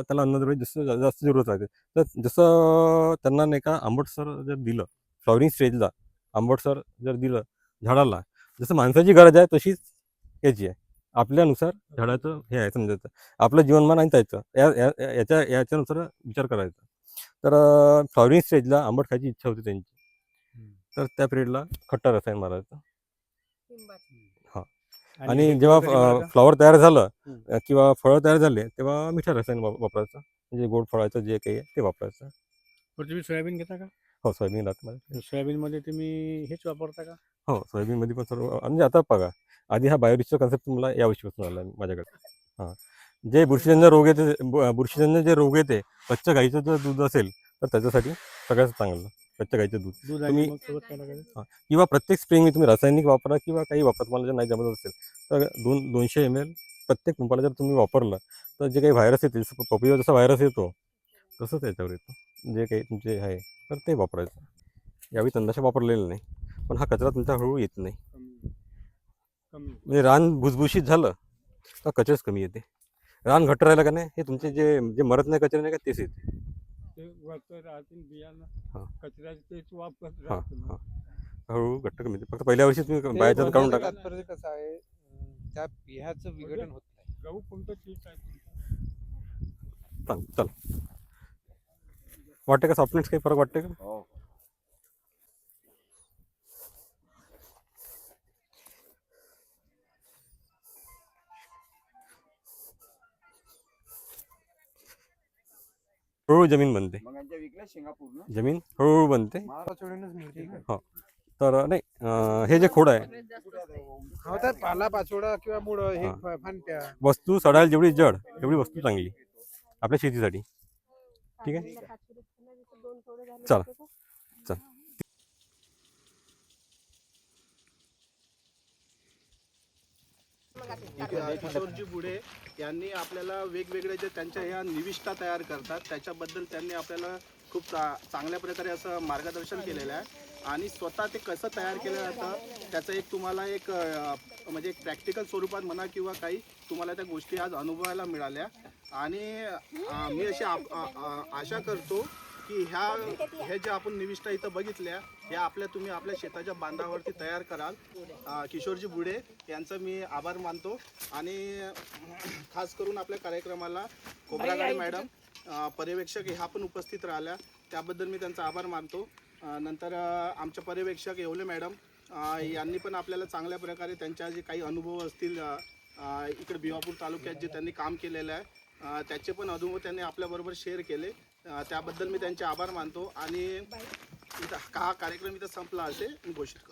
त्याला अन्नद्रव्य जास्त जरूरत राहते. तर जसं त्यांना नाही का आंबटसर जर दिलं, फ्लॉवरिंग स्टेजला आंबटसर जर दिलं झाडाला, जसं माणसाची गरज आहे तशीच याची आहे. आपल्यानुसार झाडाचं हे आहे समजायचं, आपलं जीवनमान आणि त्याचं याच्यानुसार विचार करायचा. तर फ्लॉवरिंग स्टेजला आंबट खायची इच्छा होती त्यांची, तर त्या पिरियडला खट्टा रसायन मारायचं. आणि हे जेव्हा गोड कधी बनवता? फ्लॉवर तयार झालं हम्म. किंवा फळं तयार झाले, तेव्हा मिठा रसायन वापरायचं, म्हणजे गोड फळाचं जे काही आहे ते वापरायचं. बरं, तुम्ही सोयाबीन घेता का? हो, सोयाबीन राहतं. सोयाबीनमध्ये तुम्ही हेच वापरता का? हो, सोयाबीनमध्ये पण सर्व, म्हणजे आता बघा, आधी हा बायोरिचचा कन्सेप्ट मला यावर्षीपासून आला माझ्याकडे. जे बुरशीजन्य रोग येते बुरशीजन्य जे रोग येते कच्च्या गाईचं जर दूध असेल तर त्याच्यासाठी सगळ्यात चांगलं कच्च्या गाईचं दूध. दूध आणि तुम्ही मग सोबत काय लागायचं? किंवा प्रत्येक स्प्रिंग तुम्ही रासायनिक वापरा किंवा काही वापरा, तुम्हाला जर नाही जमत असेल तर 200 ml प्रत्येक पंपाला जर तुम्ही वापरलं तर जे काही व्हायरस येते पपईवर जसा व्हायरस येतो तसं त्याच्यावर येतं. जे काही तुमचे आहे तर ते वापरायचं. यावेळी तणनाशक वापरलेलं नाही, पण हा कचरा तुमचा हळूहळू येत नाही. कमी म्हणजे रान भुसभुशीत झालं तर कचराच कमी येते. रान घट्ट राहिलं का नाही हे तुमचे जे जे मरत नाही कचरा नाही का तेच येते. ते वरचं राहतील हा. बियाणं कचऱ्याचे तेच वापरत हां राहतील. हां हळूहळू घट्ट कमी येते. फक्त पहिल्या वर्षी तुम्ही बाहेरचं काढून टाका. तात्पर्य कसं आहे त्या बिह्याचं विघटन होत नाही. गहू कोणतं ठीक आहे तुमचं? चल वाटते का सॉफ्टनेस काही फरक वाटते का? हो हळूहळू जमीन बनते. मग यांच्या विकल्या शेंगा पूर्ण जमीन हळूहळू बनते. महाराष्ट्राकडूनच मिळते का? तर नाही हे जे खोड आहे हो तर पाला पाचोडा किंवा मुळ हे हा. फांत्या वस्तू सडायला जेवढी जड तेवढी वस्तू चांगली आपल्या शेतीसाठी. ठीक आहे चला चल. किशोरजी बुडे यांनी आपल्याला वेगवेगळे जे त्यांच्या ह्या निविष्ठा तयार करतात त्याच्याबद्दल त्यांनी आपल्याला खूप चांगल्या प्रकारे असं मार्गदर्शन केलेलं आहे आणि स्वतः ते कसं तयार केलं जातं त्याचं एक तुम्हाला एक म्हणजे एक प्रॅक्टिकल स्वरूपात म्हणा किंवा काही तुम्हाला त्या गोष्टी आज अनुभवायला मिळाल्या आणि मी अशी आशा करतो की ह्या ज्या आपण निविष्ठा इथं बघितल्या ह्या तुम्ही आपल्या शेताच्या बांधावरती तयार कराल. किशोरजी बुडे यांचं मी आभार मानतो आणि खास करून आपल्या कार्यक्रमाला खोब्रागडे मॅडम पर्यवेक्षक ह्या पण उपस्थित राहिल्या त्याबद्दल मी त्यांचा आभार मानतो. नंतर आमच्या पर्यवेक्षक येवले मॅडम यांनी पण आपल्याला चांगल्या प्रकारे त्यांच्या जे काही अनुभव असतील इकडे भिवापूर तालुक्यात जे त्यांनी काम केलेलं आहे त्याचे पण अनुभव त्यांनी आपल्याबरोबर शेअर केले. त्याबद्दल मी त्यांचे आभार मानतो आणि हा कार्यक्रम इथं संपला असे घोषित करतो.